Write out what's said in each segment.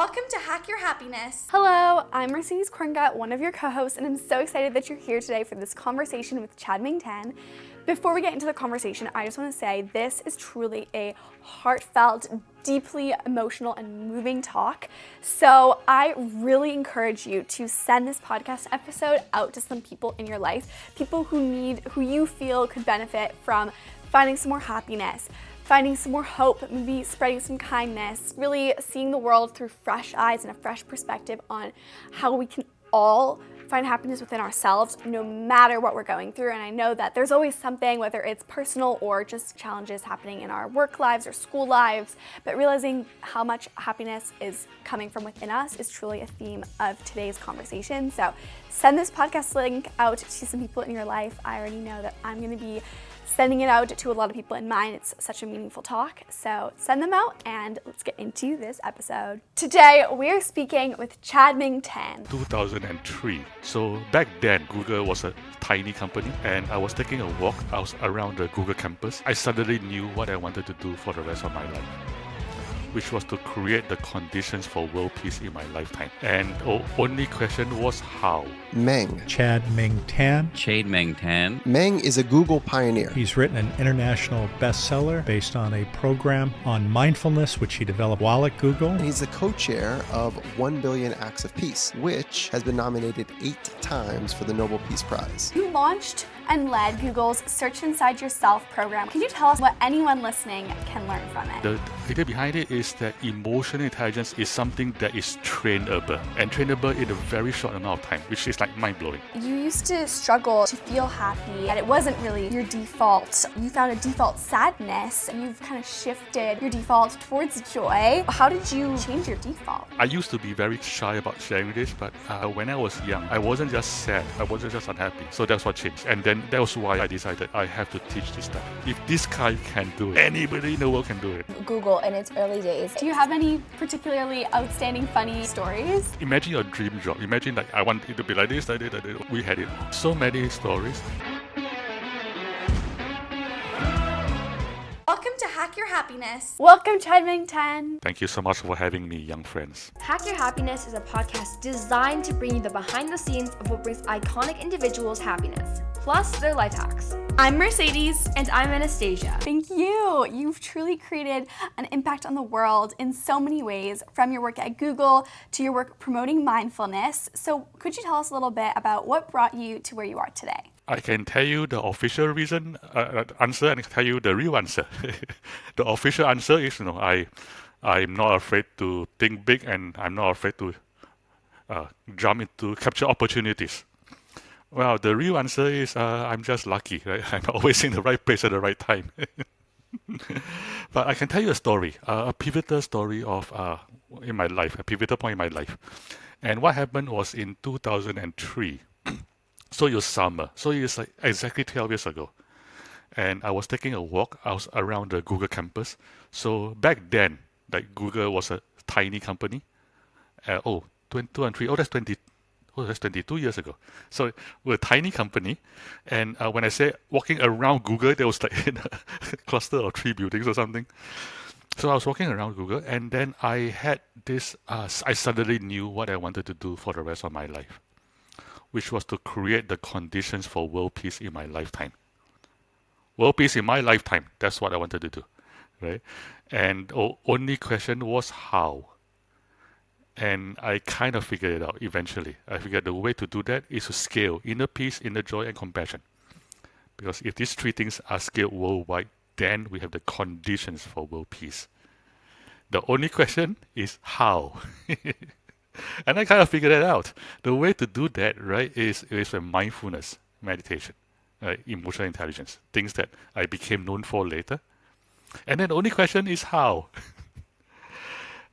Welcome to Hack Your Happiness. Hello, I'm Mercedes one of your co-hosts, and I'm so excited that you're here today for this conversation with Chade-Meng Tan. Before we get into the conversation, I just want to say this is truly a heartfelt, deeply emotional and moving talk. So I really encourage you to send this podcast episode out to some people in your life, people who you feel could benefit from finding some more happiness, finding some more hope, maybe spreading some kindness, really seeing the world through fresh eyes and a fresh perspective on how we can all find happiness within ourselves no matter what we're going through. And I know that there's always something, whether it's personal or just challenges happening in our work lives or school lives, but realizing how much happiness is coming from within us is truly a theme of today's conversation. So send this podcast link out to some people in your life. I already know that I'm going to be sending it out to a lot of people in mind. It's such a meaningful talk. So send them out and let's get into this episode. Today, we're speaking with Chade-Meng Tan. 2003. So back then, Google was a tiny company and I was taking a walk. I was around the Google campus. I suddenly knew what I wanted to do for the rest of my life, which was to create the conditions for world peace in my lifetime. And the only question was how. Meng. Chade-Meng Tan. Chade-Meng Tan. Meng is a Google pioneer. He's written an international bestseller based on a program on mindfulness, which he developed while at Google. And he's the co-chair of 1 Billion Acts of Peace, which has been nominated 8 times for the Nobel Peace Prize. You launched and led Google's Search Inside Yourself program. Can you tell us what anyone listening can learn from it? The idea behind it is that emotional intelligence is something that is trainable and trainable in a very short amount of time, which is like mind-blowing. You used to struggle to feel happy, and it wasn't really your default. You found a default sadness, and you've kind of shifted your default towards joy. How did you change your default? I used to be very shy about sharing this, but when I was young, I wasn't just sad, I wasn't just unhappy. So that's what changed. And then that was why I decided I have to teach this stuff. If this guy can do it, anybody in the world can do it. Google in its early days. Do you have any particularly outstanding, funny stories? Imagine your dream job. Imagine like I want it to be like this, like this, like this. We had it. So many stories. Welcome to Hack Your Happiness. Welcome, Chade-Meng Tan. Thank you so much for having me, young friends. Hack Your Happiness is a podcast designed to bring you the behind the scenes of what brings iconic individuals happiness, plus their life hacks. I'm Mercedes. And I'm Anastasia. Thank you. You've truly created an impact on the world in so many ways, from your work at Google to your work promoting mindfulness. So could you tell us a little bit about what brought you to where you are today? I can tell you the official reason, answer, and I can tell you the real answer. The official answer is, I'm not afraid to think big, and I'm not afraid to jump into capture opportunities. Well, the real answer is I'm just lucky, right? I'm always in the right place at the right time. But I can tell you a story, a pivotal story of in my life, a pivotal point in my life. And what happened was in 2003. So it was summer. So it's like exactly 12 years ago. And I was taking a walk. I was around the Google campus. So back then, like Google was a tiny company. 2003. That's 22 years ago. So we're a tiny company. And when I say walking around Google, there was like a cluster of 3 buildings or something. So I was walking around Google, and then I had this, I suddenly knew what I wanted to do for the rest of my life, which was to create the conditions for world peace in my lifetime. World peace in my lifetime, that's what I wanted to do, right? And the only question was how. And I kind of figured it out eventually. I figured the way to do that is to scale inner peace, inner joy, and compassion. Because if these 3 things are scaled worldwide, then we have the conditions for world peace. The only question is how. And I kind of figured it out. The way to do that, right, is a mindfulness meditation, emotional intelligence, things that I became known for later. And then the only question is how.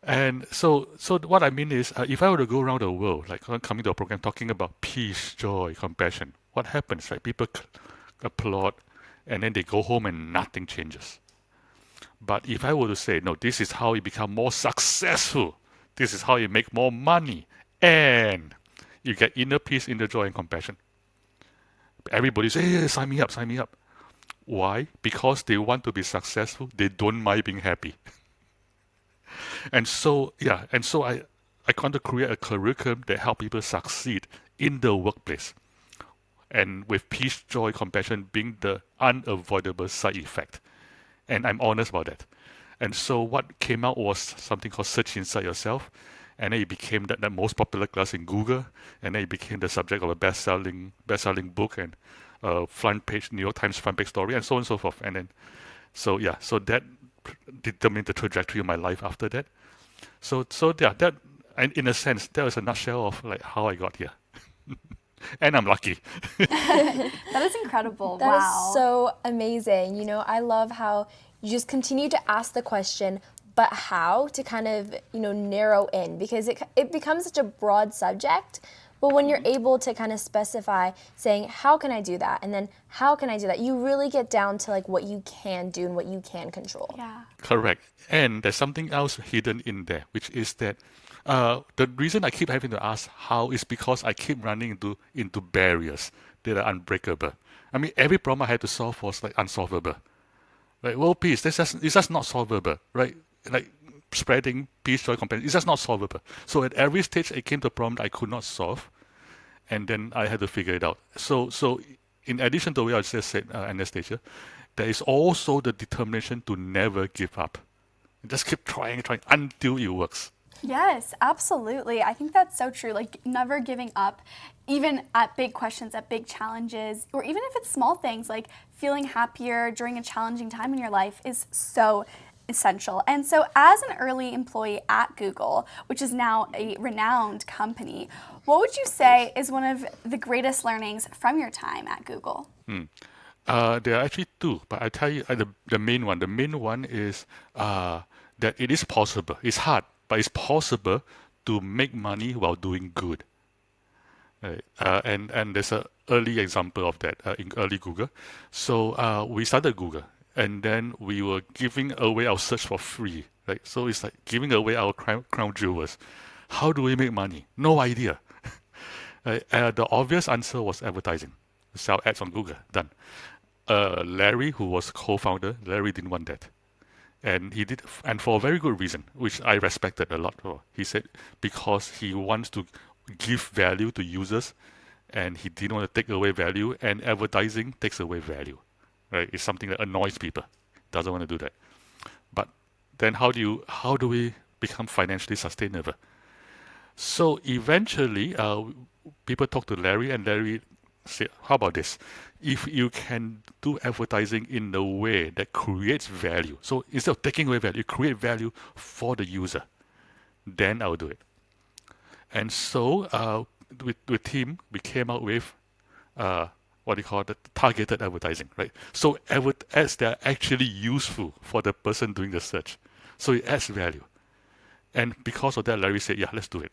And so what I mean is, if I were to go around the world, like coming to a program talking about peace, joy, compassion, what happens, right? People applaud, and then they go home and nothing changes. But if I were to say, no, this is how you become more successful, this is how you make more money, and you get inner peace, inner joy, and compassion. Everybody says, hey, sign me up, sign me up. Why? Because they want to be successful. They don't mind being happy. And so I want to create a curriculum that help people succeed in the workplace, and with peace, joy, compassion being the unavoidable side effect. And I'm honest about that. And so what came out was something called Search Inside Yourself, and then it became the most popular class in Google, and then it became the subject of a best-selling book and front page New York Times front page story, and so on and so forth. And then so that determined the trajectory of my life after that. So yeah, that, and in a sense, that was a nutshell of like how I got here. And I'm lucky. That is incredible. That wow. is so amazing. You know, I love how you just continue to ask the question, but how, to kind of, you know, narrow in, because it becomes such a broad subject. But when you're able to kind of specify, saying, how can I do that? And then how can I do that? You really get down to like what you can do and what you can control. Yeah. Correct. And there's something else hidden in there, which is that the reason I keep having to ask how is because I keep running into barriers that are unbreakable. I mean, every problem I had to solve was like unsolvable. Like, world peace, it's just not solvable, right? Like spreading peace, joy, compassion, it's just not solvable. So at every stage, it came to a problem that I could not solve, and then I had to figure it out. So in addition to what I just said, Anastasia, there is also the determination to never give up. Just keep trying until it works. Yes, absolutely. I think that's so true. Like never giving up, even at big questions, at big challenges, or even if it's small things, like feeling happier during a challenging time in your life is so essential. And so as an early employee at Google, which is now a renowned company, what would you say is one of the greatest learnings from your time at Google? There are actually two, but I tell you the main one. The main one is that it is possible. It's hard, but it's possible to make money while doing good. Right? And there's an early example of that in early Google. So we started Google, and then we were giving away our search for free. Right? So it's like giving away our crown jewels. How do we make money? No idea. The obvious answer was advertising. Sell ads on Google. Done. Larry, who was co-founder, Larry didn't want that. And he did, and for a very good reason, which I respected a lot. He said because he wants to give value to users, and he didn't want to take away value. And advertising takes away value, right? It's something that annoys people. Doesn't want to do that. But then, how do we become financially sustainable? So eventually, people talked to Larry, and Larry said, "How about this? If you can do advertising in a way that creates value, so instead of taking away value, you create value for the user, then I'll do it." And so with him, we came out with what do you call it, targeted advertising, right? So ads that are actually useful for the person doing the search. So it adds value. And because of that, Larry said, yeah, let's do it.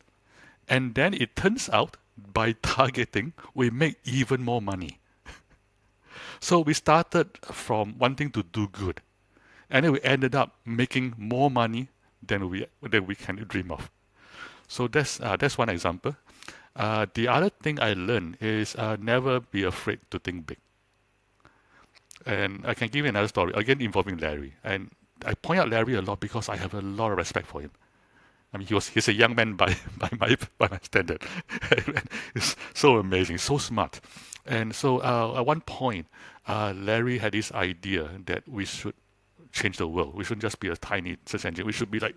And then it turns out by targeting, we make even more money. So we started from wanting to do good, and then we ended up making more money than we can dream of. So that's one example. The other thing I learned is never be afraid to think big. And I can give you another story, again involving Larry. And I point out Larry a lot because I have a lot of respect for him. I mean, he's a young man by my standard. He's so amazing, so smart. And so at one point, Larry had this idea that we should change the world. We shouldn't just be a tiny search engine. We should be like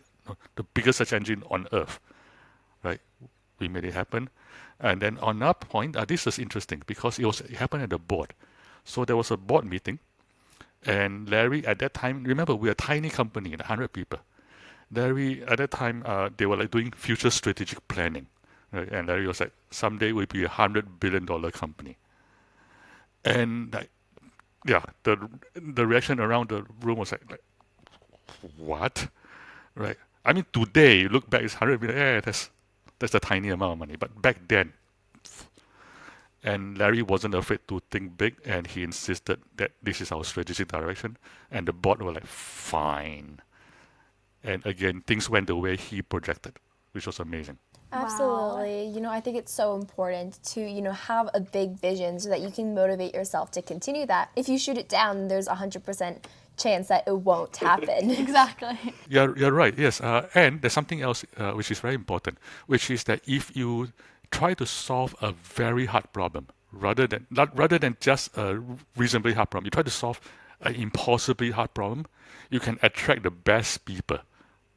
the biggest search engine on earth, right? We made it happen. And then on that point, this is interesting because it happened at the board. So there was a board meeting, and Larry at that time, remember we're a tiny company, 100 people. Larry, at that time, they were like doing future strategic planning. Right? And Larry was like, someday we'll be $100 billion company. And like, yeah, the reaction around the room was like what? Right? I mean, today, you look back, it's 100 billion, yeah, that's a tiny amount of money. But back then, and Larry wasn't afraid to think big, and he insisted that this is our strategic direction. And the board were like, fine. And again, things went the way he projected, which was amazing. Absolutely. You know, I think it's so important to, you know, have a big vision so that you can motivate yourself to continue that. If you shoot it down, there's 100% chance that it won't happen. Exactly. You're right, yes. And there's something else which is very important, which is that if you try to solve a very hard problem, rather than just a reasonably hard problem, you try to solve an impossibly hard problem, you can attract the best people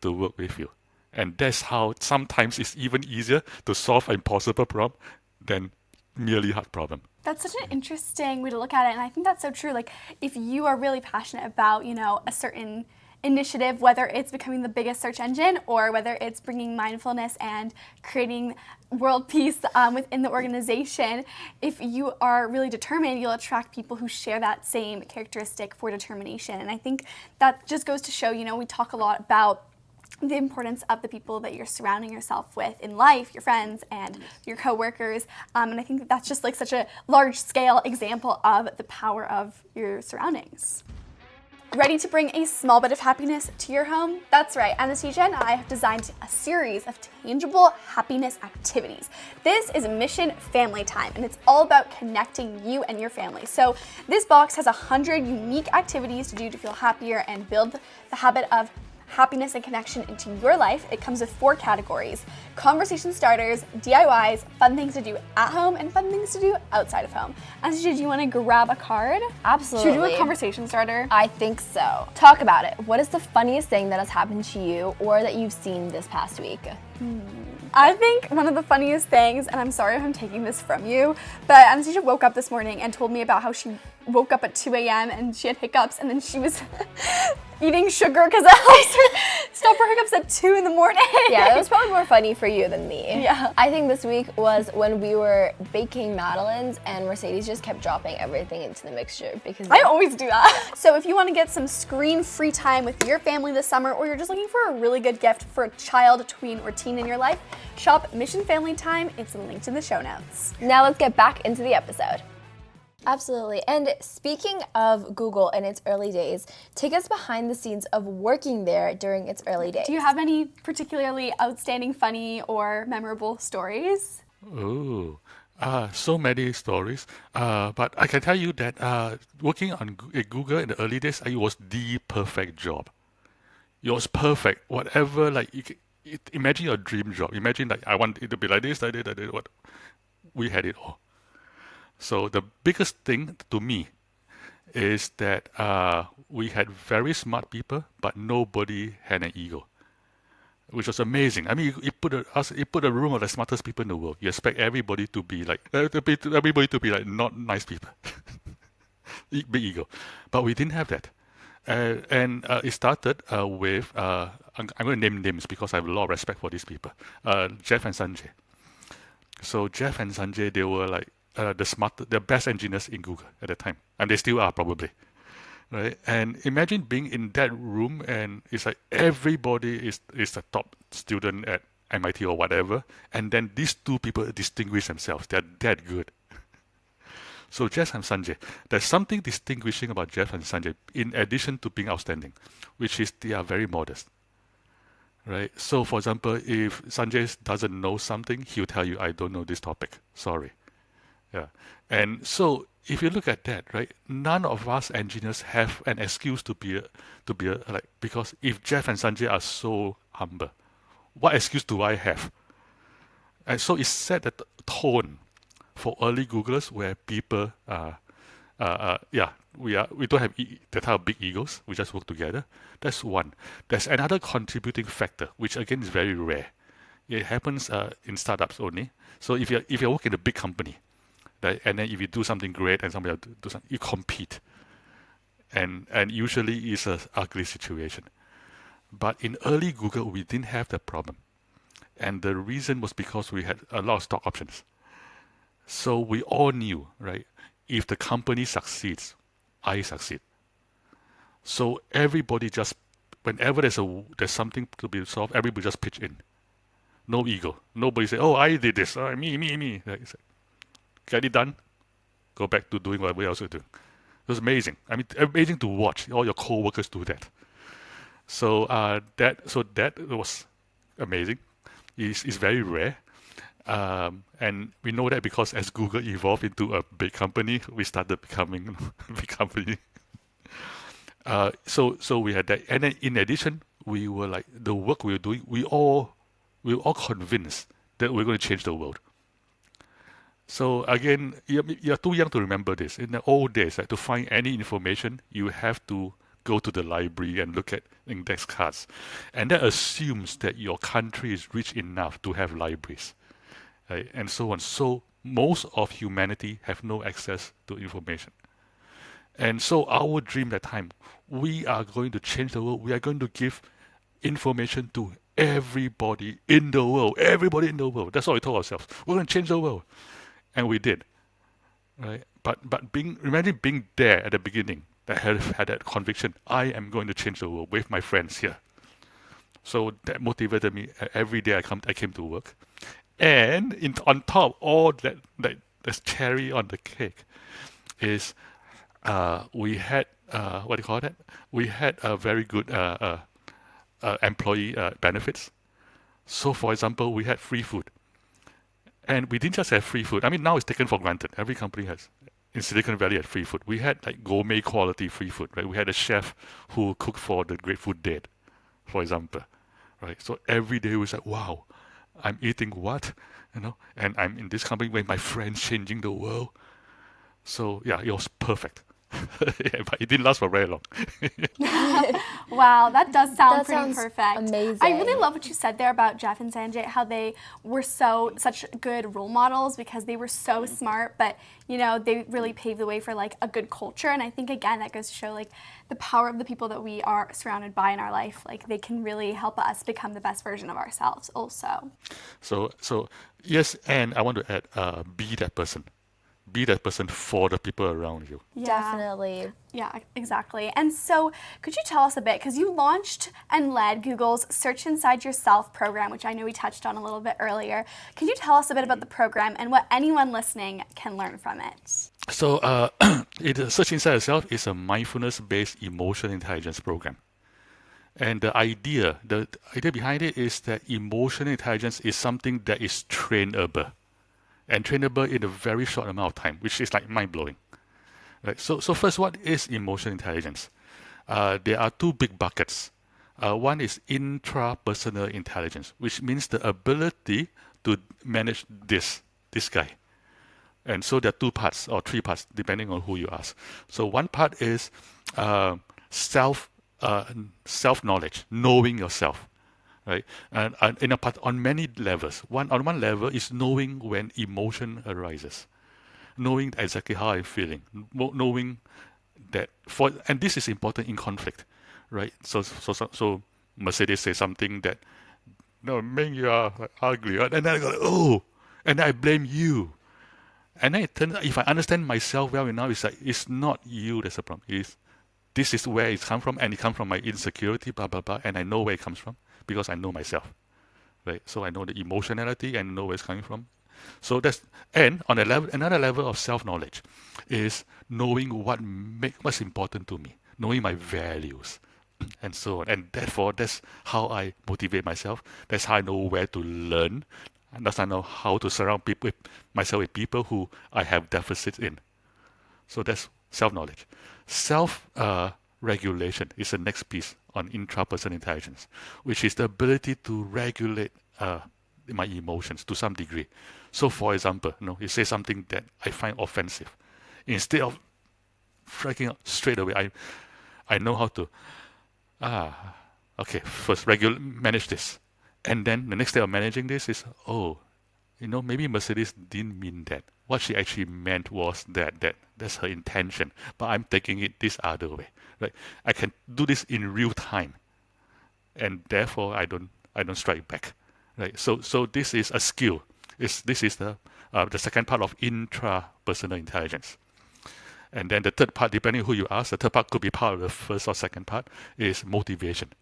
to work with you. And that's how sometimes it's even easier to solve an impossible problem than merely hard problem. That's such an interesting way to look at it, and I think that's so true. Like, if you are really passionate about, a certain initiative, whether it's becoming the biggest search engine or whether it's bringing mindfulness and creating world peace within the organization, if you are really determined, you'll attract people who share that same characteristic for determination. And I think that just goes to show, we talk a lot about the importance of the people that you're surrounding yourself with in life, your friends and your coworkers. And I think that's just like such a large scale example of the power of your surroundings. Ready to bring a small bit of happiness to your home? That's right, Anastasia and I have designed a series of tangible happiness activities. This is Mission Family Time, and it's all about connecting you and your family. So this box has 100 unique activities to do to feel happier and build the habit of happiness and connection into your life. It comes with 4 categories: conversation starters, DIYs, fun things to do at home, and fun things to do outside of home. Anastasia, do you want to grab a card? Absolutely. Should we do a conversation starter? I think so. Talk about it. What is the funniest thing that has happened to you or that you've seen this past week? I think one of the funniest things, and I'm sorry if I'm taking this from you, but Anastasia woke up this morning and told me about how she woke up at 2 a.m. and she had hiccups, and then she was eating sugar because it helps her stop her hiccups at 2 in the morning. Yeah, that was probably more funny for you than me. Yeah. I think this week was when we were baking madeleines and Mercedes just kept dropping everything into the mixture because I always do that. So if you want to get some screen-free time with your family this summer, or you're just looking for a really good gift for a child, tween, or teen in your life, shop Mission Family Time. It's linked in the show notes. Now let's get back into the episode. Absolutely. And speaking of Google in its early days, take us behind the scenes of working there during its early days. Do you have any particularly outstanding, funny, or memorable stories? Oh, so many stories. But I can tell you that working at Google in the early days, it was the perfect job. It was perfect. Whatever, imagine your dream job. Imagine I want it to be like this, like that, like that. What? We had it all. So the biggest thing to me is that we had very smart people, but nobody had an ego, which was amazing. I mean, you put a room of the smartest people in the world. You expect everybody to be like not nice people, big ego, but we didn't have that. And it started with I'm going to name names because I have a lot of respect for these people. Jeff and Sanjay. So Jeff and Sanjay, they were like the best engineers in Google at the time, and they still are probably, right? And imagine being in that room, and it's like everybody is the top student at MIT or whatever, and then these two people distinguish themselves. They're that good. So Jeff and Sanjay, there's something distinguishing about Jeff and Sanjay, in addition to being outstanding, which is they are very modest. Right? So for example, if Sanjay doesn't know something, he'll tell you, I don't know this topic. Sorry. Yeah. And so if you look at that, right, none of us engineers have an excuse to be because if Jeff and Sanjay are so humble, what excuse do I have? And so it set the tone for early Googlers where people we don't have the type of big egos. We just work together. That's one. There's another contributing factor, which again is very rare. It happens in startups only. So if you work in a big company, right, and then if you do something great and somebody else do something, you compete, and usually it's an ugly situation. But in early Google, we didn't have that problem, and the reason was because we had a lot of stock options. So we all knew, right? If the company succeeds, I succeed. So everybody just, whenever there's something to be solved, everybody just pitch in. No ego. Nobody say, "Oh, I did this. Me." Like, get it done. Go back to doing whatever else you're doing. It was amazing. I mean, amazing to watch all your co-workers do that. So that was amazing. It's very rare. And we know that because as Google evolved into a big company, we started becoming a big company. So we had that, and then in addition, we were like the work we were doing. We were all convinced that we're going to change the world. So again, you're too young to remember this. In the old days, like, to find any information, you have to go to the library and look at index cards, and that assumes that your country is rich enough to have libraries, right? And so on. So most of humanity have no access to information. And so our dream that time, we are going to change the world. We are going to give information to everybody in the world. Everybody in the world. That's what we told ourselves. We're going to change the world. And we did. Right? But imagine being there at the beginning, that had that conviction, I am going to change the world with my friends here. So that motivated me. Every day I came to work. And on top, all that that's cherry on the cake is we had what do you call that? We had a very good employee benefits. So, for example, we had free food, and we didn't just have free food. I mean, now it's taken for granted. Every company has. In Silicon Valley, had free food. We had like gourmet quality free food, right? We had a chef who cooked for the Grateful Dead, for example, right? So every day was like, wow, I'm eating what, and I'm in this company with my friends changing the world. So yeah, it was perfect. Yeah, but it didn't last for very long. Wow, that does sound That pretty sounds perfect. amazing. I really love what you said there about Jeff and Sanjay, how they were such good role models because they were so smart, but they really paved the way for like a good culture. And I think again that goes to show like the power of the people that we are surrounded by in our life. Like they can really help us become the best version of ourselves also. So yes, and I want to add, be that person. Be that person for the people around you. Yeah. Definitely. Yeah, exactly. And so could you tell us a bit, because you launched and led Google's Search Inside Yourself program, which I know we touched on a little bit earlier. Could you tell us a bit about the program and what anyone listening can learn from it? So Search Inside Yourself is a mindfulness-based emotional intelligence program. And the idea behind it is that emotional intelligence is something that is trainable. And trainable in a very short amount of time, which is like mind-blowing. Right? So first, what is emotional intelligence? There are two big buckets. One is intrapersonal intelligence, which means the ability to manage this guy. And so there are two parts or three parts, depending on who you ask. So one part is self-knowledge, knowing yourself. Right, and in a part on many levels. On one level is knowing when emotion arises, knowing exactly how I'm feeling, knowing that and this is important in conflict, right? So Mercedes says something that, no, Meng, you are ugly, and then I go, oh, and then I blame you, and then it turns out if I understand myself well enough, it's like it's not you that's the problem. This is where it comes from, and it comes from my insecurity, blah blah blah, and I know where it comes from because I know myself, right? So I know the emotionality and know where it's coming from. So and on another level of self-knowledge is knowing what's important to me, knowing my values, and so on. And therefore, that's how I motivate myself. That's how I know where to learn, and that's how I know how to surround myself with people who I have deficits in. So that's self-knowledge. Self-regulation is the next piece on intrapersonal intelligence, which is the ability to regulate my emotions to some degree. So, for example, you say something that I find offensive. Instead of striking out straight away, I know how to, okay, first manage this. And then the next step of managing this is, maybe Mercedes didn't mean that. What she actually meant was that's her intention, but I'm taking it this other way. Right? I can do this in real time, and therefore I don't strike back. Right? So this is a skill. This is the second part of intrapersonal intelligence. And then the third part, depending on who you ask, the third part could be part of the first or second part, is motivation.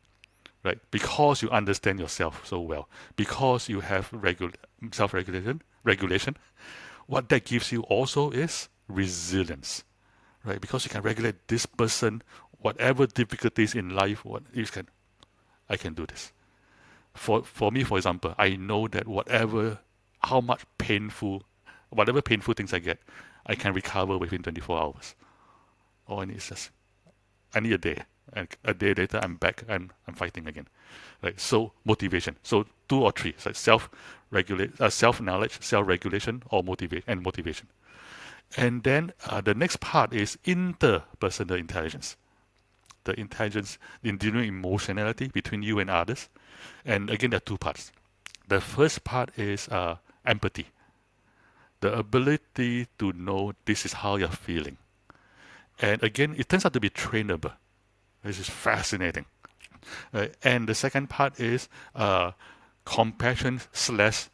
Right? Because you understand yourself so well, because you have regulation, what that gives you also is resilience, right? Because you can regulate this person, whatever difficulties in life, I can do this. For me, for example, I know that whatever painful things I get, I can recover within 24 hours. All I need is just I need a day. And a day later, I'm back and I'm fighting again. Right? So motivation. So 2 or 3. It's like self-knowledge, self-regulation, or motivation. And then the next part is interpersonal intelligence. The intelligence in dealing with emotionality between you and others. And again, there are 2 parts. The first part is empathy. The ability to know this is how you're feeling. And again, it turns out to be trainable. This is fascinating. And the second part is compassion slash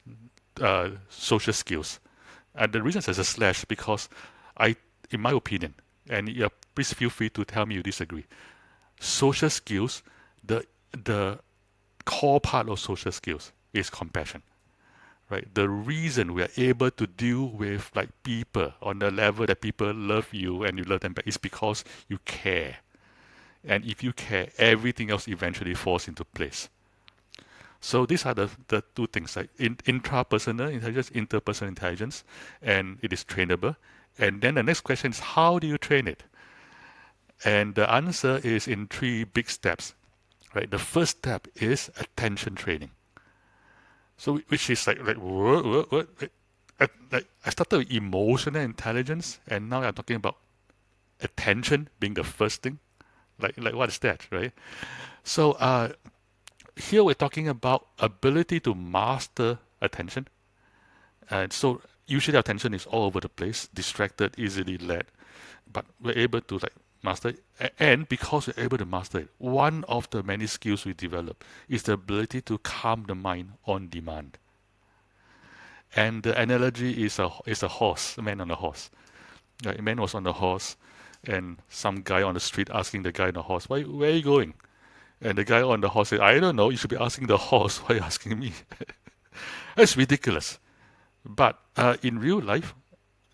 social skills. And the reason there's a slash because in my opinion, and please feel free to tell me you disagree. Social skills, the core part of social skills is compassion. Right? The reason we are able to deal with like people on the level that people love you and you love them back is because you care. And if you care, everything else eventually falls into place. So these are the 2 things, like intrapersonal intelligence, interpersonal intelligence, and it is trainable. And then the next question is, how do you train it? And the answer is in 3 big steps. Right? The first step is attention training. So which is like what? I started with emotional intelligence, and now I'm talking about attention being the first thing. Like what is that, right? So here we're talking about ability to master attention. And so usually our attention is all over the place, distracted, easily led, but we're able to like master it. And because we're able to master it, one of the many skills we develop is the ability to calm the mind on demand. And the analogy is a horse, a man on a horse. A man was on the horse, and some guy on the street asking the guy on the horse, where are you going? And the guy on the horse said, I don't know, you should be asking the horse, why are you asking me? That's ridiculous. But in real life,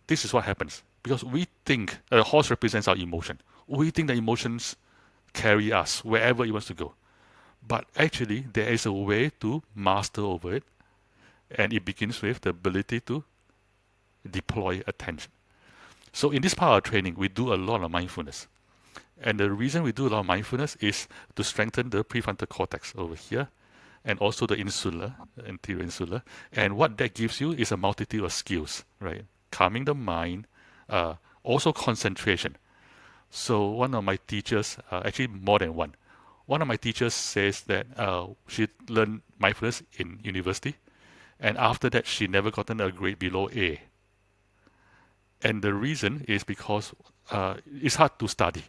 this is what happens. Because we think a horse represents our emotion. We think the emotions carry us wherever it wants to go. But actually, there is a way to master over it. And it begins with the ability to deploy attention. So in this part of our training, we do a lot of mindfulness. And the reason we do a lot of mindfulness is to strengthen the prefrontal cortex over here and also the anterior insular. And what that gives you is a multitude of skills, right? Calming the mind, also concentration. So one of my teachers, actually more than one of my teachers says that she learned mindfulness in university. And after that, she never gotten a grade below A. And the reason is because it's hard to study.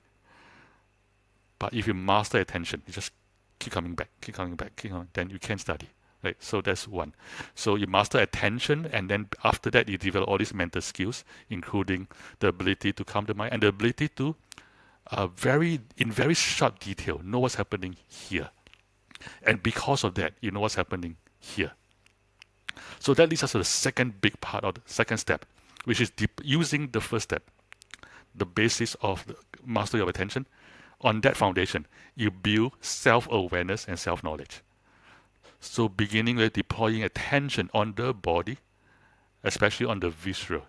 But if you master attention, you just keep coming back, then you can study. Right? So that's one. So you master attention, and then after that, you develop all these mental skills, including the ability to calm the mind and the ability to, in very short detail, know what's happening here. And because of that, you know what's happening here. So that leads us to the second big part of the second step, which is using the first step, the basis of the mastery of attention. On that foundation, you build self-awareness and self-knowledge. So beginning with deploying attention on the body, especially on the visceral,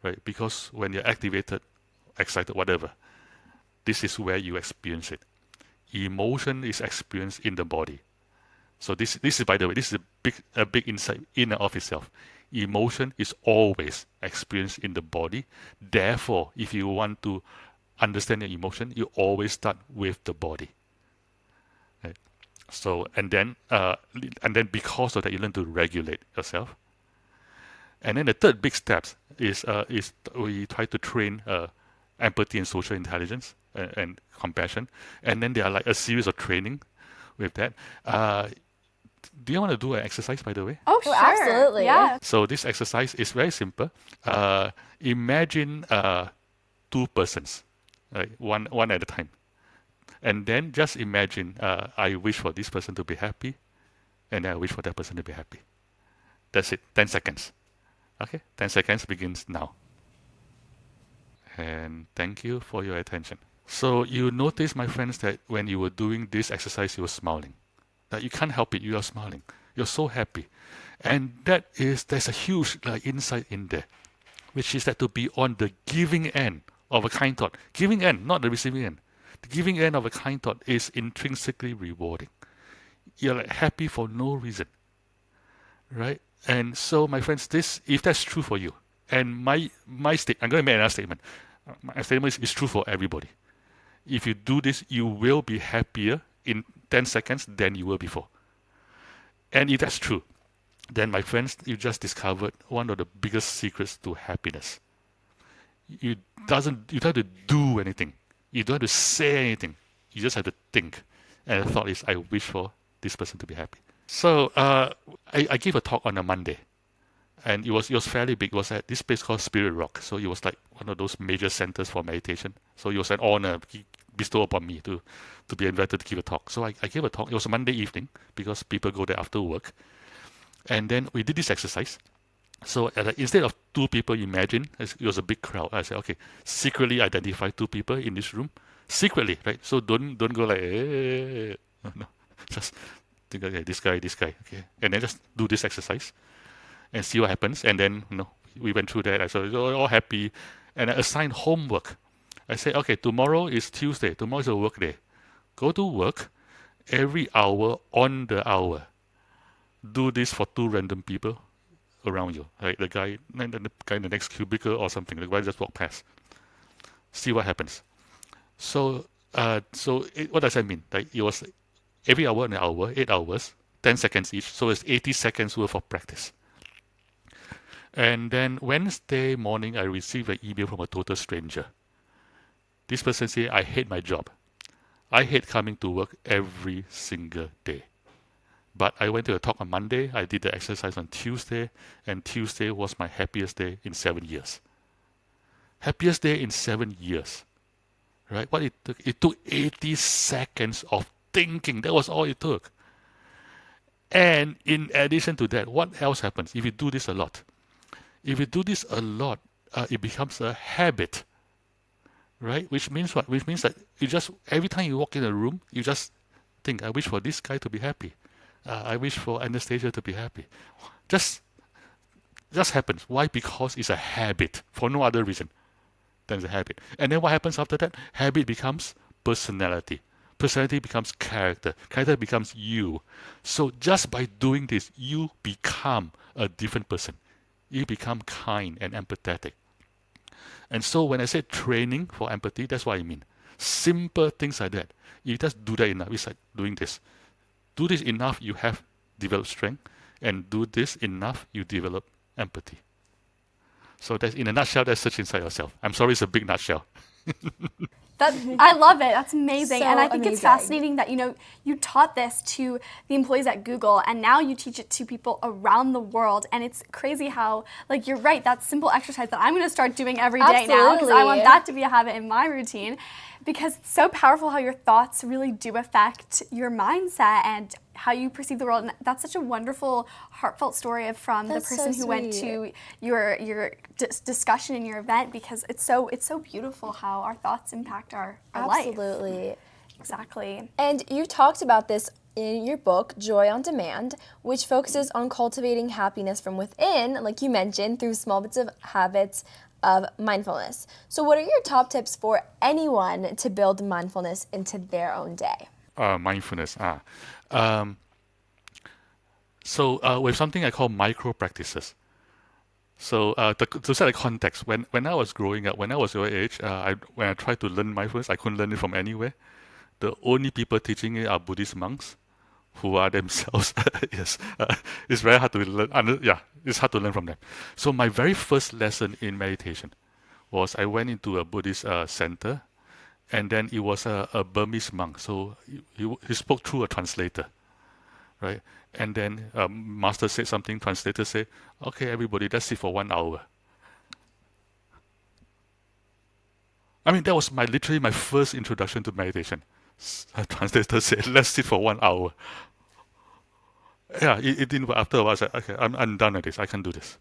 right? Because when you're activated, excited, whatever, this is where you experience it. Emotion is experienced in the body. So this is, by the way, this is a big insight in and of itself. Emotion is always experienced in the body. Therefore, if you want to understand your emotion, you always start with the body. Right? So and then because of that, you learn to regulate yourself. And then the third big step is we try to train empathy and social intelligence and compassion. And then there are like a series of training with that. Do you want to do an exercise, by the way? Oh, sure. Absolutely. Yeah. So this exercise is very simple. Imagine 2 persons, right? One at a time. And then just imagine I wish for this person to be happy, and I wish for that person to be happy. That's it. 10 seconds. Okay? 10 seconds begins now. And thank you for your attention. So you notice, my friends, that when you were doing this exercise, you were smiling. That you can't help it, you are smiling. You're so happy. And there's a huge insight in there, which is that to be on the giving end of a kind thought. Giving end, not the receiving end. The giving end of a kind thought is intrinsically rewarding. You're like happy for no reason, right? And so, my friends, if that's true for you, and I'm going to make another statement. My statement is true for everybody. If you do this, you will be happier in 10 seconds than you were before. And if that's true, then my friends, you just discovered one of the biggest secrets to happiness. You don't have to do anything. You don't have to say anything. You just have to think. And the thought is, I wish for this person to be happy. So I gave a talk on a Monday, and it was fairly big. It was at this place called Spirit Rock. So it was like one of those major centers for meditation. So it was an honor bestowed upon me to be invited to give a talk. So I gave a talk. It was a Monday evening because people go there after work. And then we did this exercise. So instead of 2 people, imagine it was a big crowd. I said, okay, secretly identify 2 people in this room. Secretly, right? So don't go like, no. Just think, okay, this guy, okay. And then just do this exercise and see what happens. And then, we went through that. I said, all happy. And I assigned homework. I said, okay, tomorrow is Tuesday. Tomorrow is a work day. Go to work every hour on the hour. Do this for 2 random people around you. Right? The guy in the next cubicle or something. The guy just walk past. See what happens. So, what does that mean? Like, it was every hour on an hour, 8 hours, 10 seconds each. So it's 80 seconds worth of practice. And then Wednesday morning, I received an email from a total stranger. This person said, I hate my job. I hate coming to work every single day. But I went to a talk on Monday. I did the exercise on Tuesday. And Tuesday was my happiest day in 7 years. Happiest day in 7 years. Right? What it took? It took 80 seconds of thinking. That was all it took. And in addition to that, what else happens if you do this a lot? If you do this a lot, it becomes a habit, right? Which means what? Which means that you just, every time you walk in a room, you just think, I wish for this guy to be happy. I wish for Anastasia to be happy. Just happens. Why? Because it's a habit, for no other reason than it's a habit. And then what happens after that? Habit becomes personality. Personality becomes character. Character becomes you. So just by doing this, you become a different person. You become kind and empathetic. And so when I say training for empathy, that's what I mean. Simple things like that. You just do that enough. It's like doing this. Do this enough, you have developed strength. And do this enough, you develop empathy. So that's, in a nutshell, that's search inside yourself. I'm sorry, it's a big nutshell. I love it. That's amazing. So and I think amazing. it's fascinating that, you taught this to the employees at Google and now you teach it to people around the world. And it's crazy how, like, you're right, that simple exercise that I'm going to start doing every day now because I want that to be a habit in my routine. Because it's so powerful how your thoughts really do affect your mindset and how you perceive the world. And that's such a wonderful, heartfelt story from the person who went to your discussion in your event, because it's so beautiful how our thoughts impact our life. Absolutely. Exactly. And you talked about this in your book, Joy on Demand, which focuses on cultivating happiness from within, like you mentioned, through small bits of habits of mindfulness. So what are your top tips for anyone to build mindfulness into their own day? Mindfulness. So with something I call micro practices. So to set a context, when I was growing up, when I was your age, when I tried to learn mindfulness, I couldn't learn it from anywhere. The only people teaching it are Buddhist monks, who are themselves. Yes, it's very hard to learn. It's hard to learn from them. So my very first lesson in meditation was I went into a Buddhist center, and then it was a Burmese monk. So he spoke through a translator, right? And then master said something. Translator said, "Okay, everybody, let's sit for 1 hour." I mean, that was literally my first introduction to meditation. A translator said, "Let's sit for 1 hour." Yeah, it didn't work. After a while, I said, "Okay, I'm done with this. I can do this."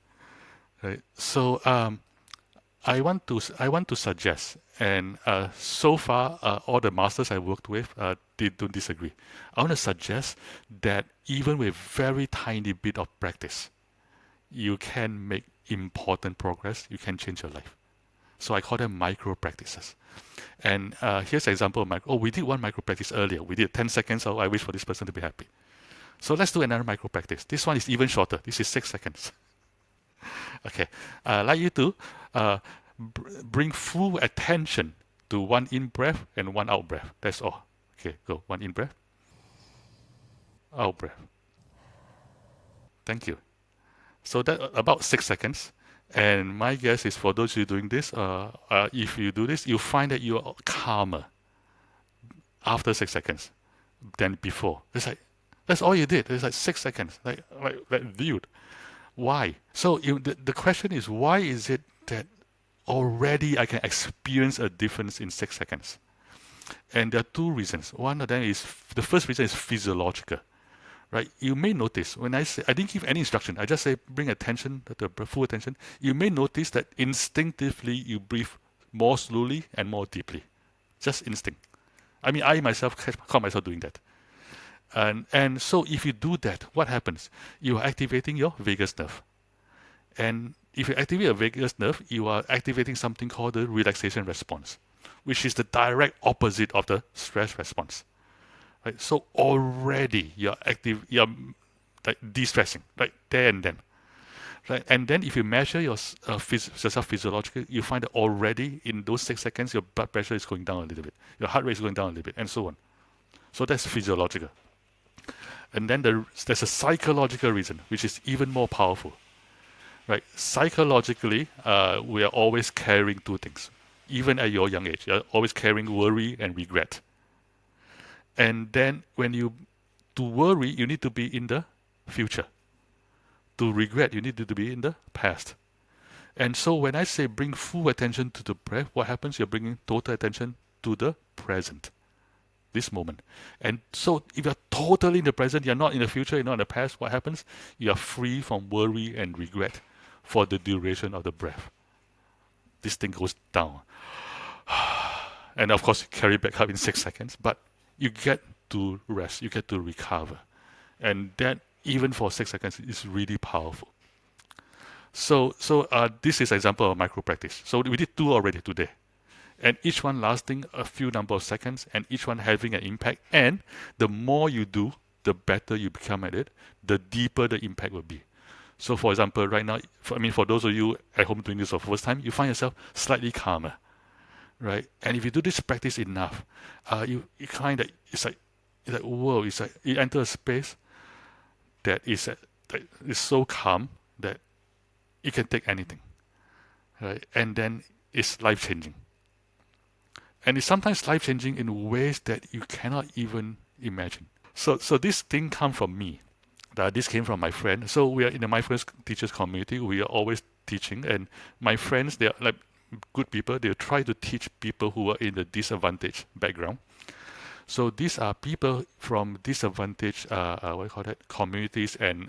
Right. So I want to suggest, and so far all the masters I worked with they don't disagree. I want to suggest that even with very tiny bit of practice, you can make important progress. You can change your life. So I call them micro practices. And here's an example of we did one micro practice earlier. We did 10 seconds, so I wish for this person to be happy. So let's do another micro practice. This one is even shorter. This is 6 seconds. Okay, I'd like you to bring full attention to one in breath and one out breath. That's all. Okay, go. One in breath, out breath. Thank you. So that about 6 seconds. And my guess is for those who are doing this, if you do this, you find that you are calmer after 6 seconds than before. It's like that's all you did. It's like 6 seconds. Like dude, why? So the question is, why is it that already I can experience a difference in 6 seconds? And there are two reasons. One of them is the first reason is physiological. Right? You may notice when I say I didn't give any instruction. I just say bring attention to full attention. You may notice that instinctively you breathe more slowly and more deeply. Just instinct. I mean, I myself caught myself doing that. And so if you do that, what happens? You are activating your vagus nerve. And if you activate a vagus nerve, you are activating something called the relaxation response, which is the direct opposite of the stress response. Right? So already you're like de-stressing, right there and then. Right? And then if you measure yourself physiologically, you find that already in those 6 seconds, your blood pressure is going down a little bit, your heart rate is going down a little bit, and so on. So that's physiological. And then there's a psychological reason, which is even more powerful. Right? Psychologically, we are always carrying two things. Even at your young age, you're always carrying worry and regret. And then to worry, you need to be in the future. To regret, you need to be in the past. And so when I say bring full attention to the breath, what happens? You're bringing total attention to the present, this moment. And so if you're totally in the present, you're not in the future, you're not in the past, what happens? You are free from worry and regret for the duration of the breath. This thing goes down. And of course, you carry back up in 6 seconds, but you get to rest, you get to recover. And that, even for 6 seconds, is really powerful. So this is an example of micro practice. So we did 2 already today. And each one lasting a few number of seconds, and each one having an impact. And the more you do, the better you become at it, the deeper the impact will be. So for example, right now, for those of you at home doing this for the first time, you find yourself slightly calmer. Right, and if you do this practice enough, you find that it's like whoa! It's like you enter a space that is so calm that it can take anything, right? And then it's life changing, and it's sometimes life changing in ways that you cannot even imagine. So this thing come from me. This came from my friend. So we are in the mindfulness teachers community. We are always teaching, and my friends, they are like good people. They try to teach people who are in the disadvantaged background. So these are people from disadvantaged communities and